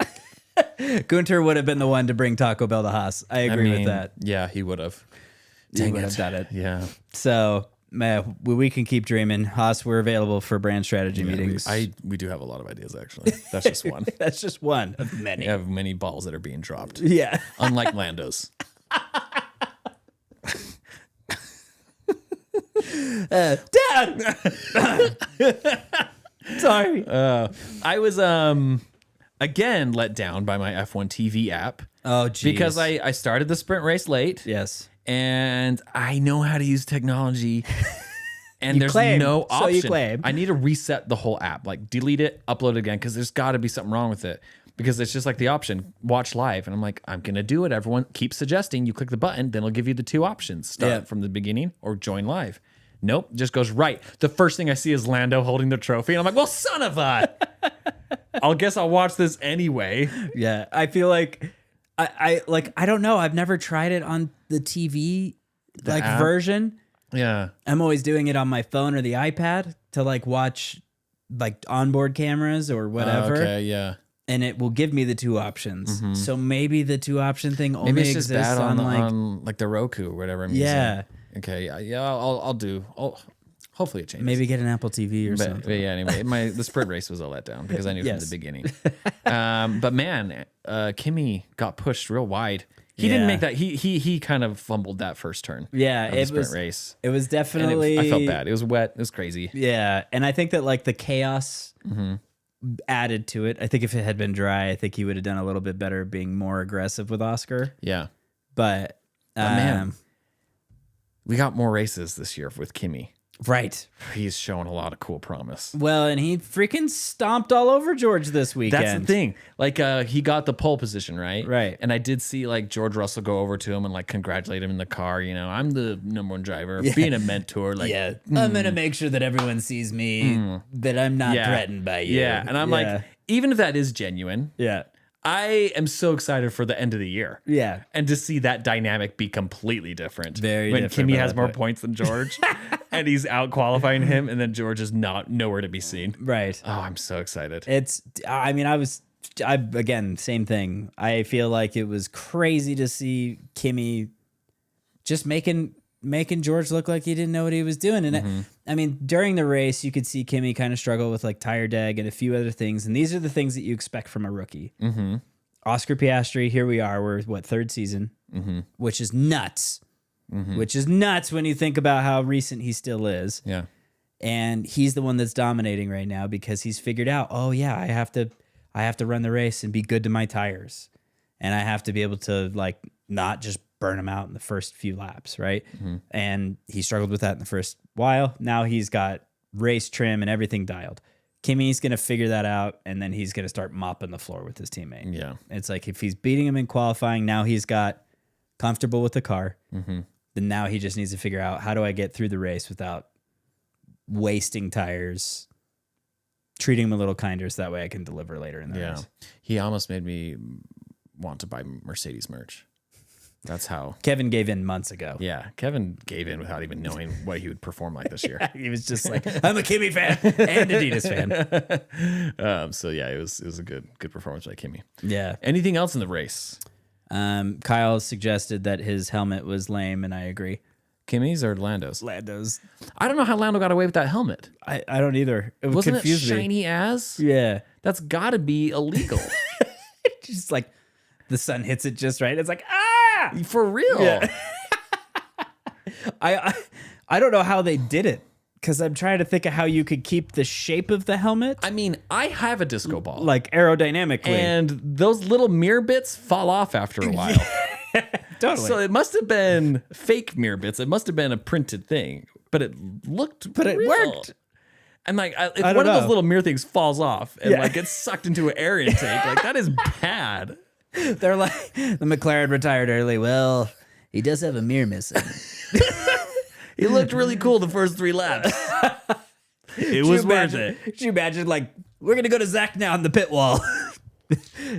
Gunter would have been the one to bring Taco Bell to Haas. I agree with that. Yeah, he would have. He Dang would it. have done it. Yeah. So, man, we can keep dreaming. Haas, we're available for brand strategy meetings. We do have a lot of ideas actually. That's just one. That's just one of We many. have many balls that are being dropped. Yeah. Unlike Lando's. Dad! Sorry. I was again let down by my F1 TV app. Oh, geez. Because I started the sprint race late. Yes. And I know how to use technology. And You there's claim. no So option. you claim. I need to reset the whole app, like delete it, upload it again, because there's got to be something wrong with it. Because it's just like the option, watch live. And I'm like, I'm going to do it. Everyone keeps suggesting you click the button, then it'll give you the two options. Start from the beginning or join live. Nope, just goes right. The first thing I see is Lando holding the trophy. And I'm like, well, son of a... I'll watch this anyway. Yeah. I feel like I don't know. I've never tried it on the TV app? version. Yeah. I'm always doing it on my phone or the iPad to watch onboard cameras or whatever. Okay, yeah. And it will give me the two options. So maybe the two option thing only Maybe it's just exists bad on, on the Roku or whatever I'm Yeah. using. Okay, yeah, I'll do. Hopefully it changes. maybe get an Apple TV or But something. yeah, anyway, the sprint race was a letdown because I knew Yes. from the beginning. But man, Kimi got pushed real wide. He Yeah. didn't make that. He kind of fumbled that first turn. Yeah, of the it sprint was race. It was And definitely. I felt bad. It was wet. It was crazy. Yeah, and I think that the chaos added to it. I think if it had been dry, I think he would have done a little bit better being more aggressive with Oscar. Yeah, But man. we got more races this year with Kimi. Right. He's showing a lot of cool promise. Well, and he freaking stomped all over George this weekend. That's the thing. Like, he got the pole position, right? Right. And I did see like George Russell go over to him and like congratulate him in the car. You know, I'm the number one driver, being a mentor. Like, I'm gonna make sure that everyone sees me, that I'm not threatened by you. Yeah. And I'm like, even if that is genuine, yeah, I am so excited for the end of the year. yeah. And to see that dynamic be completely different. Very when different Kimi by has that more point. points than George and he's out qualifying him, and then George is nowhere to be seen. Right. Oh, I'm so excited. Again, same thing. I feel like it was crazy to see Kimi just making George look like he didn't know what he was doing. And I mean, during the race, you could see Kimi kind of struggle with like tire deg and a few other things. And these are the things that you expect from a rookie. Oscar Piastri, here we are. We're third season, which is nuts. Which is nuts when you think about how recent he still is. Yeah. And he's the one that's dominating right now because he's figured out, oh yeah, I have to run the race and be good to my tires. And I have to be able to like not just burn them out in the first few laps, right? And he struggled with that in the first while. Now he's got race trim and everything dialed. Kimi's going to figure that out, and then he's going to start mopping the floor with his teammate. Yeah. It's like if he's beating him in qualifying, now he's got comfortable with the car. Then now he just needs to figure out, how do I get through the race without wasting tires, treating him a little kinder so that way I can deliver later in the Yeah. race. He almost made me want to buy Mercedes merch. That's how. Kevin gave in months ago. Yeah. Kevin gave in without even knowing what he would perform like this year. He was just like, I'm a Kimi fan and Adidas fan. So yeah, it was a good performance by Kimi. Yeah. Anything else in the race? Kyle suggested that his helmet was lame, and I agree. Kimi's or Lando's? Lando's. I don't know how Lando got away with that helmet. I don't either. It Wasn't it confused me. shiny as? Yeah. That's got to be illegal. Just like the sun hits it just right. It's like, ah! For real. Yeah. I don't know how they did it, because I'm trying to think of how you could keep the shape of the helmet I mean, I have a disco ball. like aerodynamically. And those little mirror bits fall off after a while. Totally. So it must have been fake mirror bits. It must have been a printed thing, but it looked But it real. worked. And like, if don't one of those know. little mirror things falls off and Yeah. like gets sucked into an air intake, like that is bad. They're like, the McLaren retired early. Well, he does have a mirror missing. He looked really cool the first 3 laps. It was worth it. Could you imagine, like, we're going to go to Zach now on the pit wall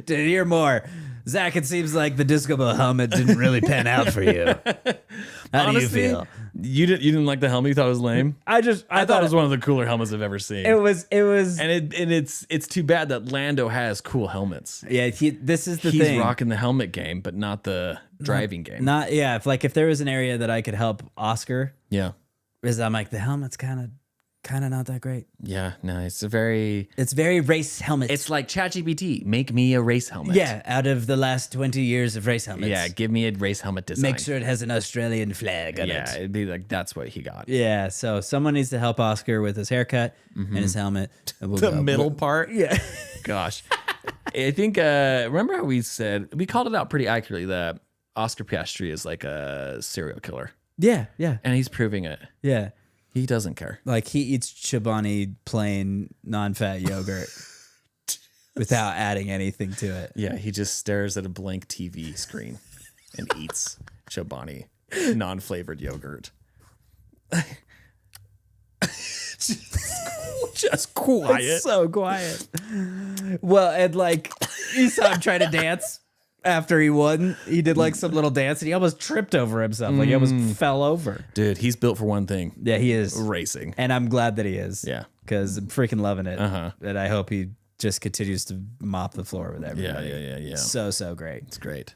to hear more. Zach, it seems like the disco ball helmet didn't really pan out for you. How Honestly, do you feel? You didn't like the helmet? You thought it was lame? I thought it was one of the cooler helmets I've ever seen. it was, and it's too bad that Lando has cool helmets. yeah, this is the He's thing. rocking the helmet game, but not the driving game. Not, yeah, if there was an area that I could help Oscar, Yeah. is I'm like, the helmet's kind of not that great. Yeah. No, it's very race helmet. it's like ChatGPT. Make me a race helmet. yeah, out of the last 20 years of race helmets. Yeah. Give me a race helmet design. Make sure it has an Australian flag on Yeah. it. It'd be like, that's what he got. Yeah, so someone needs to help Oscar with his haircut and his helmet. And we'll The go. middle part. Yeah. Gosh. I think, remember how we called it out pretty accurately that Oscar Piastri is like a serial killer, Yeah. and he's proving it. Yeah. He doesn't care. Like he eats Chobani plain non-fat yogurt without adding anything to it. Yeah. He just stares at a blank TV screen and eats Chobani non-flavored yogurt. Just quiet. It's so quiet. Well, and like you saw him try to dance after he won. He did like some little dance and he almost tripped over himself. Like he almost fell over. Dude, he's built for one thing. Yeah, he is. Racing. And I'm glad that he is. Yeah. Because I'm freaking loving it. Uh-huh. And I hope he just continues to mop the floor with everybody. Yeah. So great. It's great.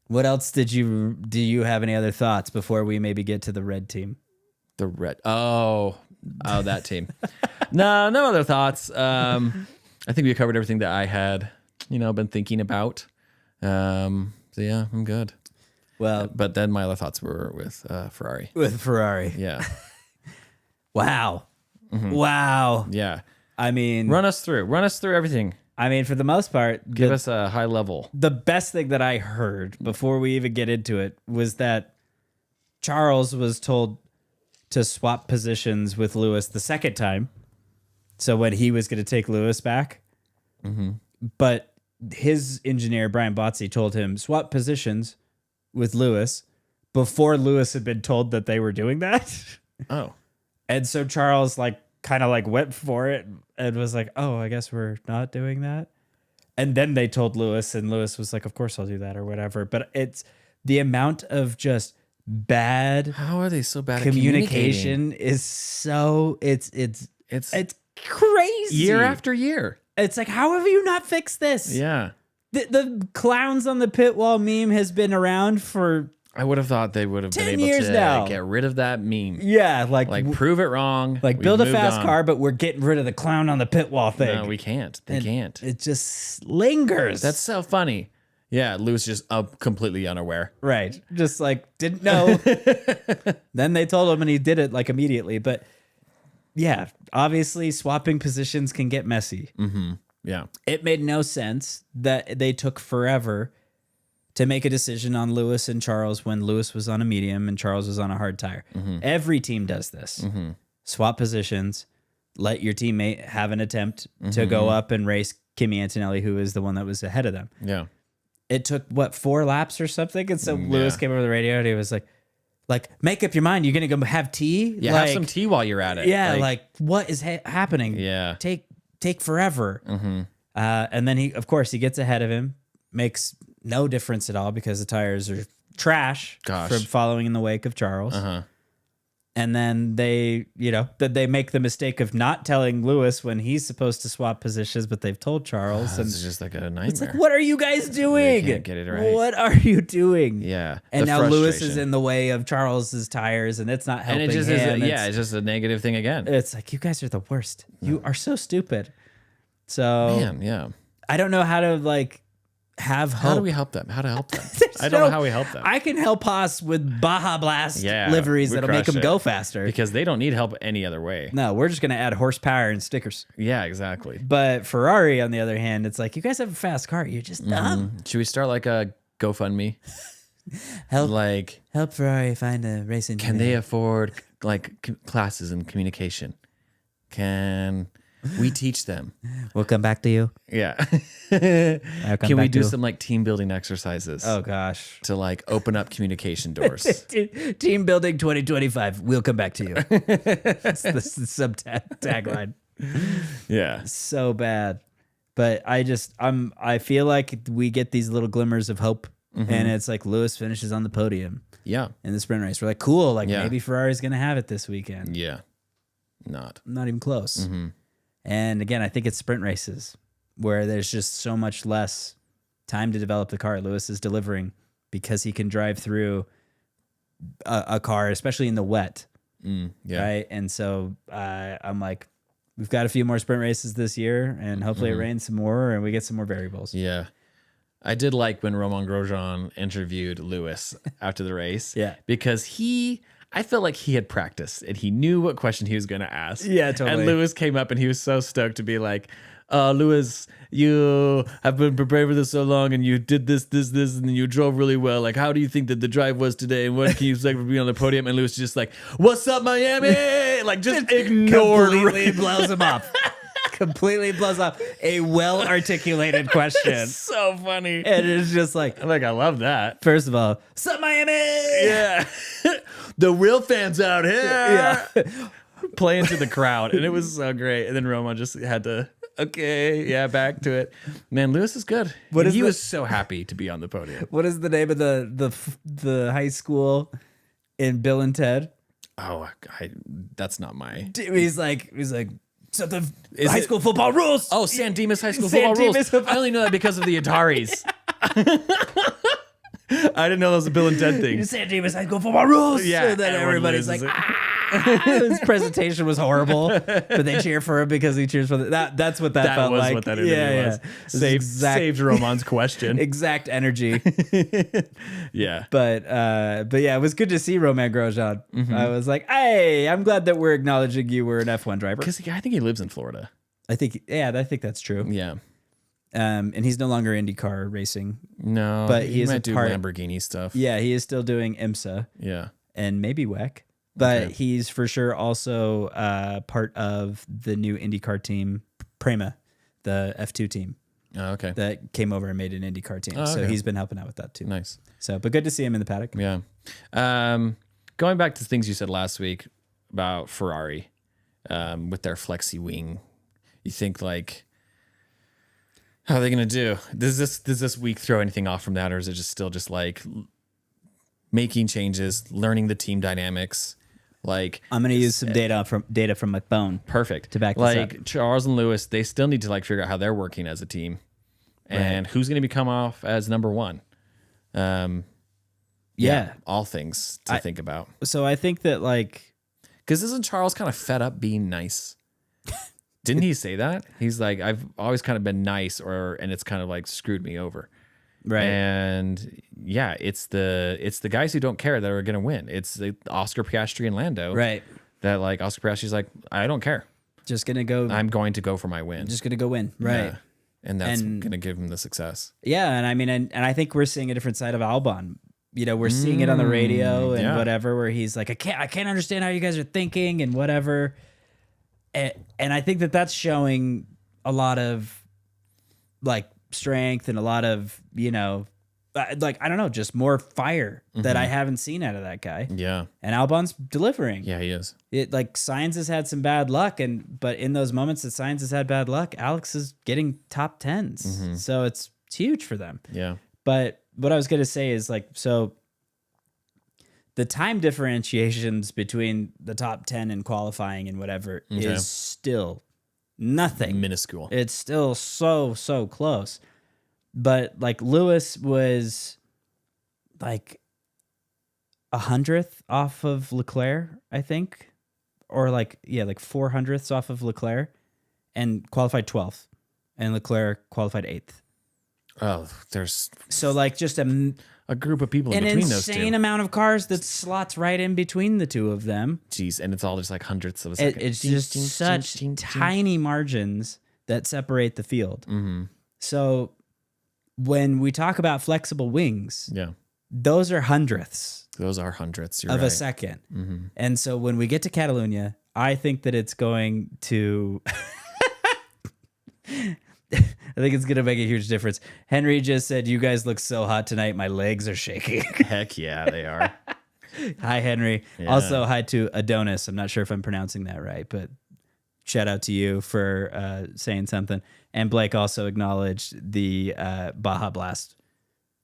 What else do you have any other thoughts before we maybe get to the red team? The red. Oh, that team. No other thoughts. I think we covered everything that I had, been thinking about. So yeah, I'm good. Well, But then my other thoughts were with Ferrari. with Ferrari. Yeah. Wow. Mm-hmm. Wow. Yeah. I mean, Run us through everything. I mean, for the most part, Give us a high level. the best thing that I heard before we even get into it was that Charles was told to swap positions with Lewis the second time. So when he was going to take Lewis back, but his engineer, Brian Botsey, told him swap positions with Lewis before Lewis had been told that they were doing that. Oh. And so Charles kind of went for it and was like, oh, I guess we're not doing that. And then they told Lewis, and Lewis was like, of course I'll do that or whatever. But it's the amount of just bad How are they so bad communication is so it's crazy. year after year. It's like, how have you not fixed this? Yeah. The clowns on the pit wall meme has been around for I would have thought they would have been 10 able years to now. get rid of that meme. like Prove it wrong. build a We've fast moved on. car, but we're getting rid of the clown on the pit wall thing. No, we can't. They can't. It just lingers. That's so funny. Yeah, Lewis just completely unaware. right. Just didn't know. Then they told him and he did it immediately. But yeah, obviously swapping positions can get messy. Yeah. It made no sense that they took forever to make a decision on Lewis and Charles when Lewis was on a medium and Charles was on a hard tire. Every team does this. Swap positions, let your teammate have an attempt to go up and race Kimi Antonelli, who is the one that was ahead of them. Yeah. It took 4 laps or something, and so Lewis came over the radio and he was like, make up your mind. You're gonna go have tea. Yeah, have some tea while you're at it. Yeah, what is happening? Yeah. Take forever. And then he gets ahead of him, makes no difference at all because the tires are trash from following in the wake of Charles. And then they make the mistake of not telling Lewis when he's supposed to swap positions, but they've told Charles. And It's just like a nightmare. it's like, what are you guys doing? They can't get it right. What are you doing? Yeah. And The now Lewis is frustration. in the way of Charles's tires, and it's not And helping it just him. it's just a negative thing again. It's like, you guys are the worst. You are so stupid. So Man, yeah. I don't know how to have hope. How do we help them? How to help them? There's I don't know no- how we help them. I can help us with Baja Blast liveries we that'll make crush them it. go faster. Because they don't need help any other way. No, we're just going to add horsepower and stickers. Yeah, exactly. But Ferrari, on the other hand, it's like, you guys have a fast car. You're just dumb. Should we start a GoFundMe? Help Ferrari find a racing. Can they afford classes in communication? Can we teach them? We'll come back to you. Yeah. I'll come Can we back do to you. some team building exercises Oh, gosh. to open up communication doors? Team building 2025. We'll come back to you. That's the tagline. Yeah. So bad. But I feel like we get these little glimmers of hope. And it's like Lewis finishes on the podium Yeah. in the sprint race. We're like, cool. Yeah. Maybe Ferrari's going to have it this weekend. Yeah. Not. Not even close. And again, I think it's sprint races where there's just so much less time to develop the car. Lewis is delivering because he can drive through a car, especially in the wet. Yeah. Right. And so I'm like, we've got a few more sprint races this year, and hopefully it rains some more and we get some more variables. Yeah. I did like when Romain Grosjean interviewed Lewis after the race. Yeah. Because I felt like he had practiced and he knew what question he was going to ask. Yeah, totally. And Lewis came up and he was so stoked to be like, Lewis, you have been prepared for this so long and you did this, and you drove really well. How do you think that the drive was today? And what can you say for being on the podium? And Lewis just what's up, Miami? Just ignored. Completely blows him off. Completely blows off a well-articulated question. So funny. And it's just like, I love that. first of all, sup Miami? Yeah. The real fans out here. Yeah. Playing to the crowd. And it was so great. And then Roma just had to, back to it. Man, Lewis is good. He was so happy to be on the podium. What is the name of the high school in Bill and Ted? Oh, that's not my. He's like something Is high it- school football rules. Oh, San Dimas High School San football rules. Dimas football- I only know that because of the Ataris. I didn't know that was a Bill and Ted thing. San Dimas High School football rules. Yeah, And then everyone everybody's like, loses it. his presentation was horrible, but they cheer for him because he cheers for that. That's what that felt was like. what that interview was. Saved Roman's question. Exact energy. Yeah. But yeah, it was good to see Romain Grosjean. I was like, hey, I'm glad that we're acknowledging you were an F1 driver. Because I think he lives in Florida. I think that's true. Yeah. And he's no longer IndyCar racing. No, But he is might a do part- Lamborghini stuff. Yeah, he is still doing IMSA. Yeah. and maybe WEC. But Okay. he's for sure also part of the new IndyCar team, Prima, the F2 team Oh, okay. that came over and made an IndyCar team. Oh, So okay. he's been helping out with that too. Nice. So, but good to see him in the paddock. Yeah. Going back to things you said last week about Ferrari with their flexi wing, you think like, how are they going to do? Does this week throw anything off from that, or is it just still just like making changes, learning the team dynamics? Like, I'm going to use some data from my phone. perfect To back this like up. Charles and Lewis, they still need to like figure out how they're working as a team, and who's going to become off as number one. Yeah. All things to think about. So I think that like, Because isn't Charles kind of fed up being nice? Didn't he say that? He's like, I've always kind of been nice, and it's kind of like screwed me over. right. And yeah, it's the guys who don't care that are going to win. It's the Oscar Piastri and Lando. Right. That like Oscar Piastri's like, I don't care. Just going to go. I'm going to go for my win. just going to go win. Right. Yeah. And that's And- going to give him the success. Yeah, and I mean, and I think we're seeing a different side of Albon. You know, we're seeing it on the radio and yeah. whatever, where he's like, I can't understand how you guys are thinking and whatever. And I think that that's showing a lot of like strength and a lot of, you know, like, I don't know, just more fire that I haven't seen out of that guy. Yeah. And Albon's delivering. Yeah, he is. It like Sainz has had some bad luck, but in those moments that Sainz has had bad luck, Alex is getting top 10s. So it's huge for them. Yeah. But what I was going to say is like, so the time differentiations between the top 10 and qualifying and whatever is still nothing. Minuscule. It's still so close. But like Lewis was like 100th off of Leclerc, I think, or like 400ths off of Leclerc, and qualified 12th, and Leclerc qualified 8th. Oh, there's So like just an a group of people in between those insane two. amount of cars that slots right in between the two of them. Jeez, and it's all just like hundredths of a second. It's just such tiny margins that separate the field. Mm-hmm. So when we talk about flexible wings, Yeah, those are hundredths those are hundredths. You're of right. a second. Mm-hmm. And so when we get to Catalunya, I think that it's going to I think it's going to make a huge difference. Henry just said, "You guys look so hot tonight. My legs are shaking." Heck yeah, they are. Hi, Henry. Yeah. Also, hi to Adonis. I'm not sure if I'm pronouncing that right, but shout out to you for saying something. And Blake also acknowledged the Baja Blast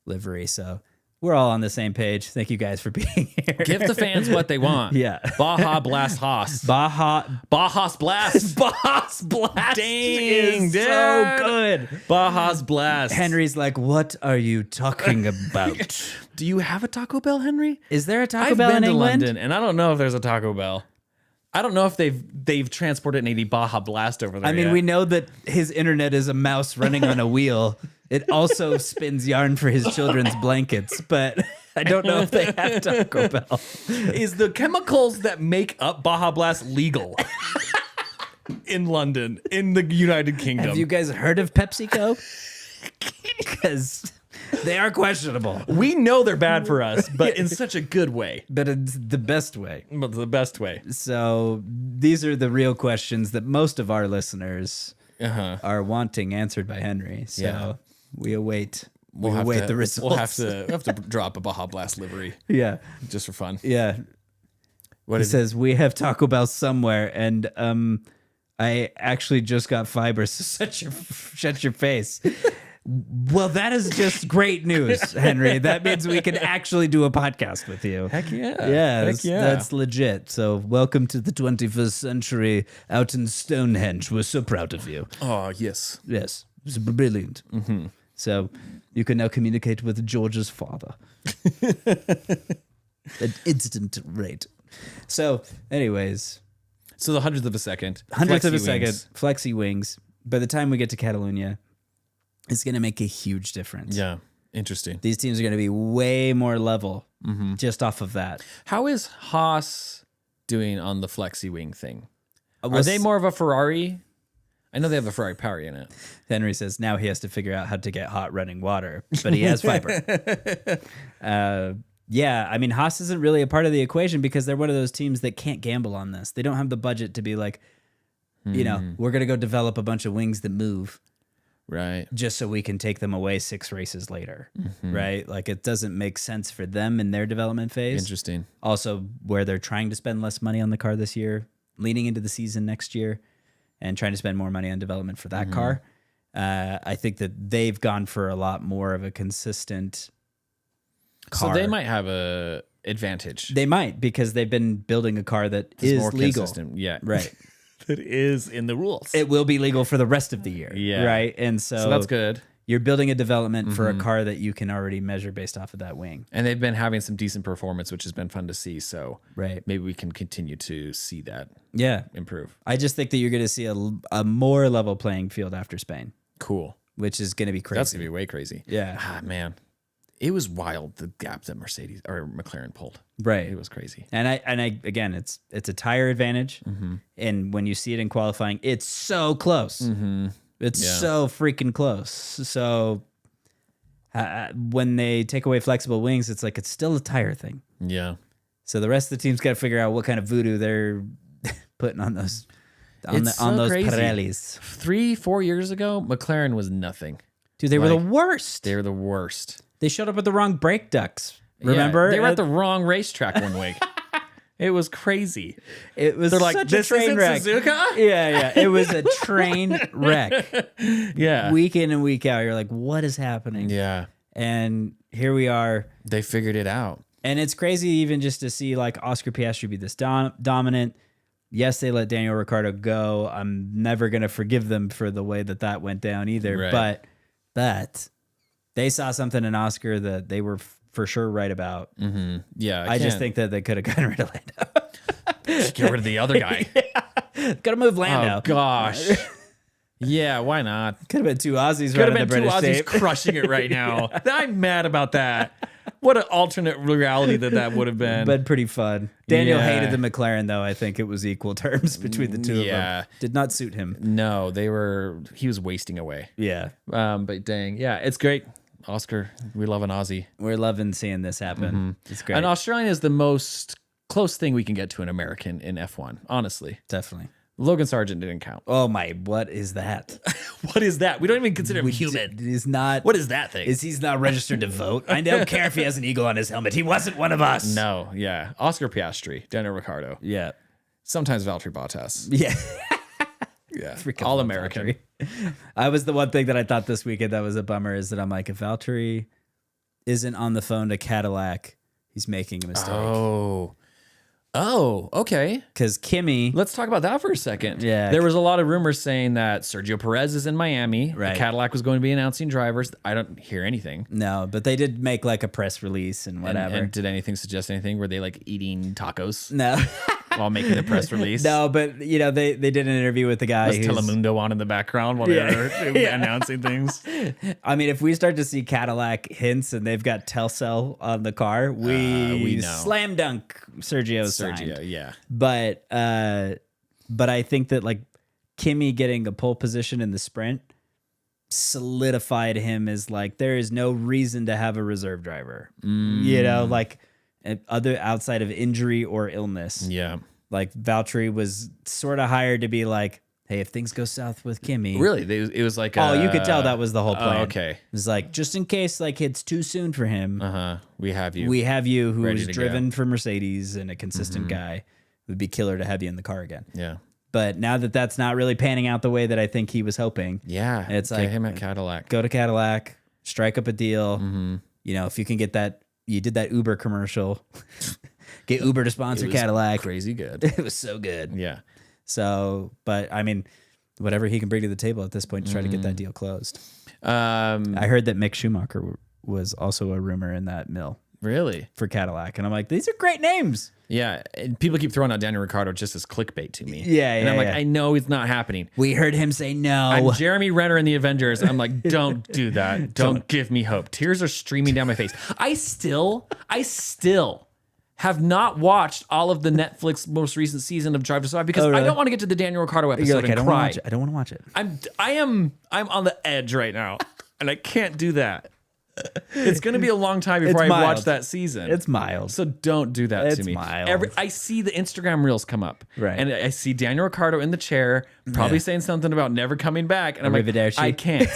livery. So we're all on the same page. Thank you guys for being here. Give the fans what they want. Yeah. Baja Blast Haas. Baja's Blast. Baja's Blast Dang, is so dude. good. Baja's Blast. Henry's like, what are you talking about? Do you have a Taco Bell, Henry? Is there a Taco I've Bell been in to England? London, and I don't know if there's a Taco Bell. I don't know if they've transported any Baja Blast over there. I mean, yet. we know that his internet is a mouse running on a wheel. It also spins yarn for his children's blankets, but I don't know if they have Taco Bell. Is the chemicals that make up Baja Blast legal in London, in the United Kingdom? Have you guys heard of PepsiCo? Because they are questionable, We know they're bad for us, but in such a good way. but it's the best way. But the best way. So these are the real questions that most of our listeners Uh-huh. are wanting answered by Henry. So Yeah. we await. We have await to- the results. We'll have to drop a Baja Blast livery Yeah. just for fun. Yeah. What He is says we have Taco Bell somewhere, and I actually just got fiber. So shut your face. Well, that is just great news, Henry. That means we can actually do a podcast with you. Heck yeah. Yeah, Heck yeah. that's legit. So welcome to the 21st century out in Stonehenge. We're so proud of you. Oh, yes. Yes, it's brilliant. Mm-hmm. So you can now communicate with George's father at instant rate. So, anyways, So the hundredth of a second. hundredth of a Flexi second, wings. flexi wings. By the time we get to Catalunya, it's going to make a huge difference. Yeah. Interesting. These teams are going to be way more level Mm-hmm. just off of that. How is Haas doing on the flexi wing thing? Are Well, they more of a Ferrari? I know they have a Ferrari power unit. Henry says now he has to figure out how to get hot running water, but he has fiber. Yeah, I mean, Haas isn't really a part of the equation because they're one of those teams that can't gamble on this. They don't have the budget to be like, we're going to go develop a bunch of wings that move Right. just so we can take them away 6 races later, right? Like, it doesn't make sense for them in their development phase. Interesting. Also, where they're trying to spend less money on the car this year, leaning into the season next year, and trying to spend more money on development for that car. I think that they've gone for a lot more of a consistent car. So they might have a advantage. They might, because they've been building a car that It's is more legal. consistent. Yeah. Right. That is in the rules. It will be legal for the rest of the year. Yeah. Right. And So that's good. You're building a development for a car that you can already measure based off of that wing. And they've been having some decent performance, which has been fun to see. So Right. maybe we can continue to see that Yeah. improve. I just think that you're going to see a more level playing field after Spain, Cool. which is going to be crazy. That's going to be way crazy. Yeah. Ah, man. It was wild, the gap that Mercedes or McLaren pulled. Right. It was crazy. And I again, it's a tire advantage, and when you see it in qualifying, it's so close. It's Yeah. so freaking close. So when they take away flexible wings, it's like it's still a tire thing. Yeah. So the rest of the team's got to figure out what kind of voodoo they're putting on those It's on so those crazy. Pirellis. 3-4 years ago, McLaren was nothing. Dude, they were the Like, worst. They were the worst. They showed up with the wrong brake ducts. Yeah, Remember? they were at the wrong racetrack one week. It was crazy. It was They're like, such this a train isn't wreck. Suzuka? Yeah. It was a train wreck. Yeah. Week in and week out, you're like, what is happening? Yeah. And here we are. They figured it out. And it's crazy even just to see like Oscar Piastri be this dominant. Yes, they let Daniel Ricciardo go. I'm never going to forgive them for the way that went down either. Right. But they saw something in Oscar that they were for sure right about. Yeah. I just think that they could have gotten rid of Lando. get rid of the other guy. Got to move Lando. Oh, gosh. Yeah, why not? Could have been 2 Aussies Could running have the been two British Aussies tape. crushing it right now. I'm mad about that. What an alternate reality that would have been. But pretty fun. Daniel Yeah. hated the McLaren, though. I think it was equal terms between the two of Yeah. them. Did not suit him. No, he was wasting away. Yeah. But dang, yeah, it's great. Oscar, we love an Aussie. We're loving seeing this happen. It's great. An Australian is the most close thing we can get to an American in F1, honestly. Definitely. Logan Sargent didn't count. Oh my, what is that? What is that? We don't even consider him human. It is not. What is that thing? He's not registered to vote? I don't care if he has an eagle on his helmet. He wasn't one of us. No, yeah. Oscar Piastri, Daniel Ricciardo, Yeah. sometimes Valtteri Bottas. Yeah. Yeah, Freaking all love American. Valtteri. I was the one thing that I thought this weekend that was a bummer is that I'm like, if Valtteri isn't on the phone to Cadillac, he's making a mistake. Oh, okay. Because Kimmy, Let's talk about that for a second. Yeah. There was a lot of rumors saying that Sergio Perez is in Miami. Right. The Cadillac was going to be announcing drivers. I don't hear anything. no, but they did make like a press release and And- whatever. And did anything suggest anything? Were they like eating tacos no. while making the press release? No, but you know, they did an interview with the guy Was who's, Telemundo on in the background while Yeah. they were announcing things? I mean, if we start to see Cadillac hints and they've got Telcel on the car, we know. slam dunk Sergio. Sergio, yeah. But I think that like Kimmy getting a pole position in the sprint solidified him as like there is no reason to have a reserve driver. You know, like other outside of injury or illness. Yeah. Like Valtteri was sort of hired to be like, hey, if things go south with Kimmy, Really? It was like oh, you could tell that was the whole plan. okay. It was like just in case like it's too soon for him. We have you. We have you who Ready is to driven for Mercedes and a consistent guy. It would be killer to have you in the car again. yeah. But now that that's not really panning out the way that I think he was hoping, Yeah. It's Get like- him at Cadillac. go to Cadillac, strike up a deal. You know, if you can get that, you did that Uber commercial, get Uber to sponsor It was Cadillac. Crazy good. It was so good. Yeah. So, but I mean, whatever he can bring to the table at this point to try to get that deal closed. I heard that Mick Schumacher was also a rumor in that mill Really? for Cadillac. And I'm like, these are great names. Yeah. And people keep throwing out Daniel Ricciardo just as clickbait to me. Yeah, And yeah, I'm like, yeah. I know it's not happening. We heard him say no. I'm Jeremy Renner in the Avengers. I'm like, don't do that. Don't give me hope. Tears are streaming down my face. I still have not watched all of the Netflix most recent season of Drive to Survive because Oh, really? I don't want to get to the Daniel Ricciardo episode You're like, and I don't cry. want to watch it. I don't want to watch it. I'm on the edge right now, and I can't do that. It's going to be a long time before I watch that season. It's mild. So don't do that to It's me. mild. I see the Instagram reels come up. Right. And I see Daniel Ricciardo in the chair, probably saying something about never coming back. And I'm like, Arrivederci. I can't.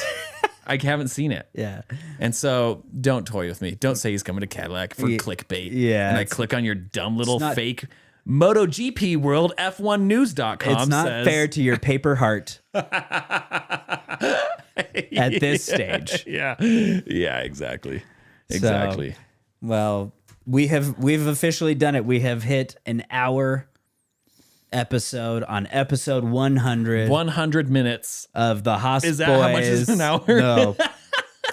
I haven't seen it. Yeah. And so don't toy with me. Don't say he's coming to Cadillac for clickbait. Yeah, And I it's- click on your dumb little not- fake MotoGP World F1News.com. It's not says, fair to your paper heart at this stage. Yeah. Yeah, exactly. Exactly. So, well, we've officially done it. We have hit an hour episode on episode 100 100 minutes. of the Haas Is that Boys. how much is an hour? No,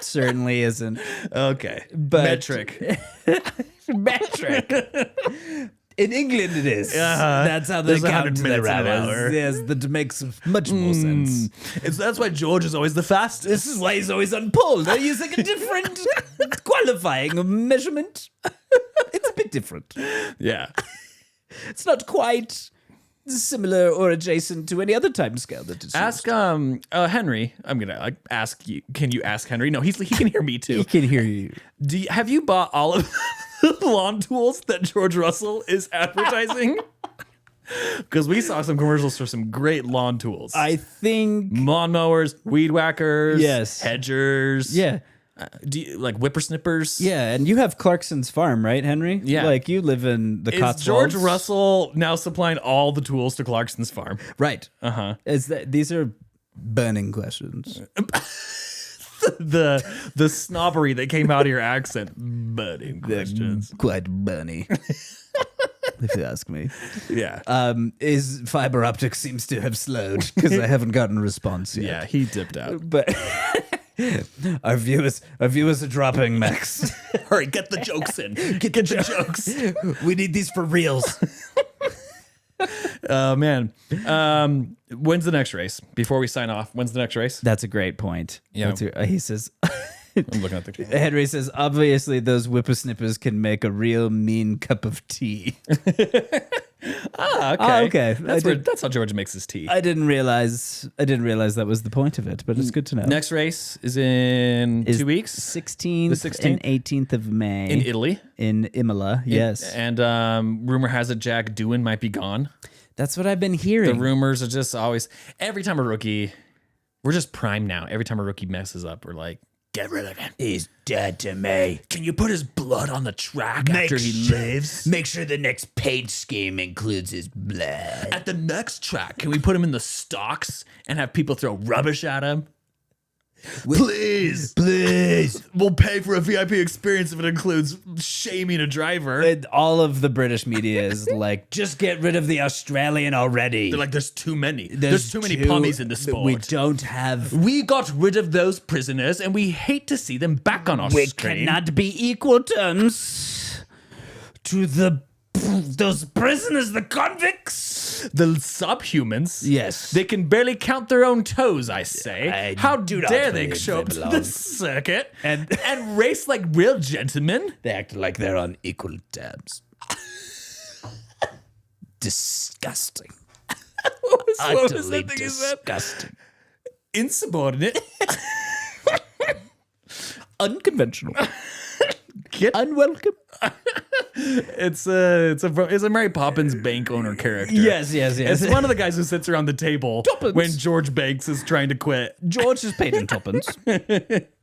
certainly isn't. Okay. But- Metric. Metric. In England, it is. That's how they There's count 100 their minutes in an hours. hour. Yes, that makes much more sense. That's why George is always the fastest. This is why he's always on pole. They're using a different qualifying measurement. It's a bit different. Yeah. It's not quite similar or adjacent to any other time scale that is Ask Henry. I'm gonna ask you. Can you ask Henry? No, he can hear me too. He can hear you. Have you bought all of the lawn tools that George Russell is advertising? Because we saw some commercials for some great lawn tools. I think. Lawnmowers, weed whackers, Yes. hedgers. Yeah. Do you like whippersnippers? Yeah, and you have Clarkson's farm, right, Henry? Yeah. Like you live in the Is Cotswolds. George Russell now supplying all the tools to Clarkson's farm? Right. Uh-huh. Is that these are burning questions? The snobbery that came out of your accent. Budding questions. Quite bunny. If you ask me. Yeah. Is fiber optic seems to have slowed because I haven't gotten a response yet. Yeah, he dipped out. But our viewers are dropping, Max. Hurry, get the jokes in. Get the jokes. We need these for reals. Oh, man. When's the next race? Before we sign off, when's the next race? That's a great point. Yeah. He says, I'm looking at the Henry says, obviously those whippersnippers can make a real mean cup of tea. Okay. Okay. That's how George makes his tea. I didn't realize that was the point of it, but it's good to know. Next race is in Is 2 weeks 16th, The 16th? and 18th of May. in Italy. In Imola, yes. And rumor has it Jack Doohan might be gone. That's what I've been hearing. The rumors are just always, every time a rookie, we're just primed now. Every time a rookie messes up, we're like, get rid of him. He's dead to me. Can you put his blood on the track after he lives? Make sure the next paid scheme includes his blood. At the next track, can we put him in the stocks and have people throw rubbish at him? Please. We'll pay for a VIP experience if it includes shaming a driver. And all of the British media is like, just get rid of the Australian already. They're like, there's too many. There's too many pommies in the sport. We don't have. We got rid of those prisoners, and we hate to see them back on our We screen. cannot be equal terms to those prisoners, the convicts. The subhumans. Yes. They can barely count their own toes, I say. I How do not dare they believe show they up to belong. the circuit And- and race like real gentlemen? They act like they're on equal terms. Disgusting. What was Utterly that thing you said? disgusting. Insubordinate. Unconventional. Get- Unwelcome. It's a Mary Poppins bank owner character. Yes. It's one of the guys who sits around the table Tuppence. when George Banks is trying to quit. George is paid in tuppence.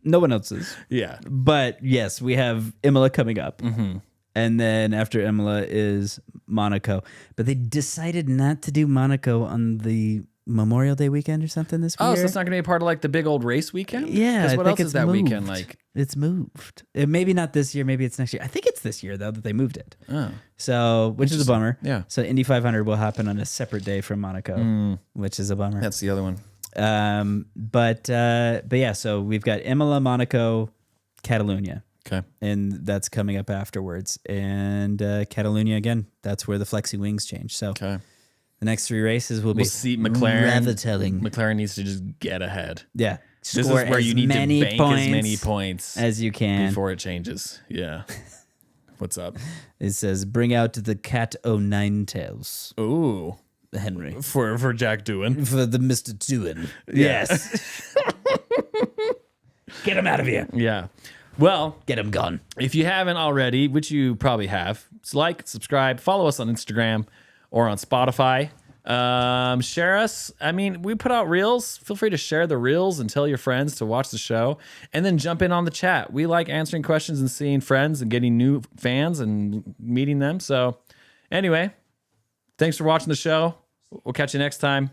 No one else is. Yeah. But yes, we have Imola coming up. Mm-hmm. And then after Imola is Monaco. But they decided not to do Monaco on the Memorial Day weekend or something this year. Oh, so it's not going to be a part of like the big old race weekend? Yeah, 'Cause I what think else it's is that moved. weekend like? It's moved. Maybe not this year. Maybe it's next year. I think it's this year though that they moved it. Oh. So, which is a bummer. Yeah. So Indy 500 will happen on a separate day from Monaco, which is a bummer. That's the other one. But yeah. So we've got Imola, Monaco, Catalonia, Okay. and that's coming up afterwards. And Catalonia again. That's where the flexi wings change. So Okay. the next three races will be We'll see McLaren. rather telling. McLaren needs to just get ahead. Yeah. This is Score where as you need to many bank as many points as you can. before it changes. Yeah. What's up? It says, bring out the cat o' nine tails, Ooh. Henry. For Jack Doohan. For the Mr. Doohan. Yes. Get him out of here. Yeah. Well, Get them gone. if you haven't already, which you probably have, like, subscribe, follow us on Instagram or on Spotify. Share us. I mean, we put out reels. Feel free to share the reels and tell your friends to watch the show, and then jump in on the chat. We like answering questions and seeing friends and getting new fans and meeting them. So anyway, thanks for watching the show. We'll catch you next time.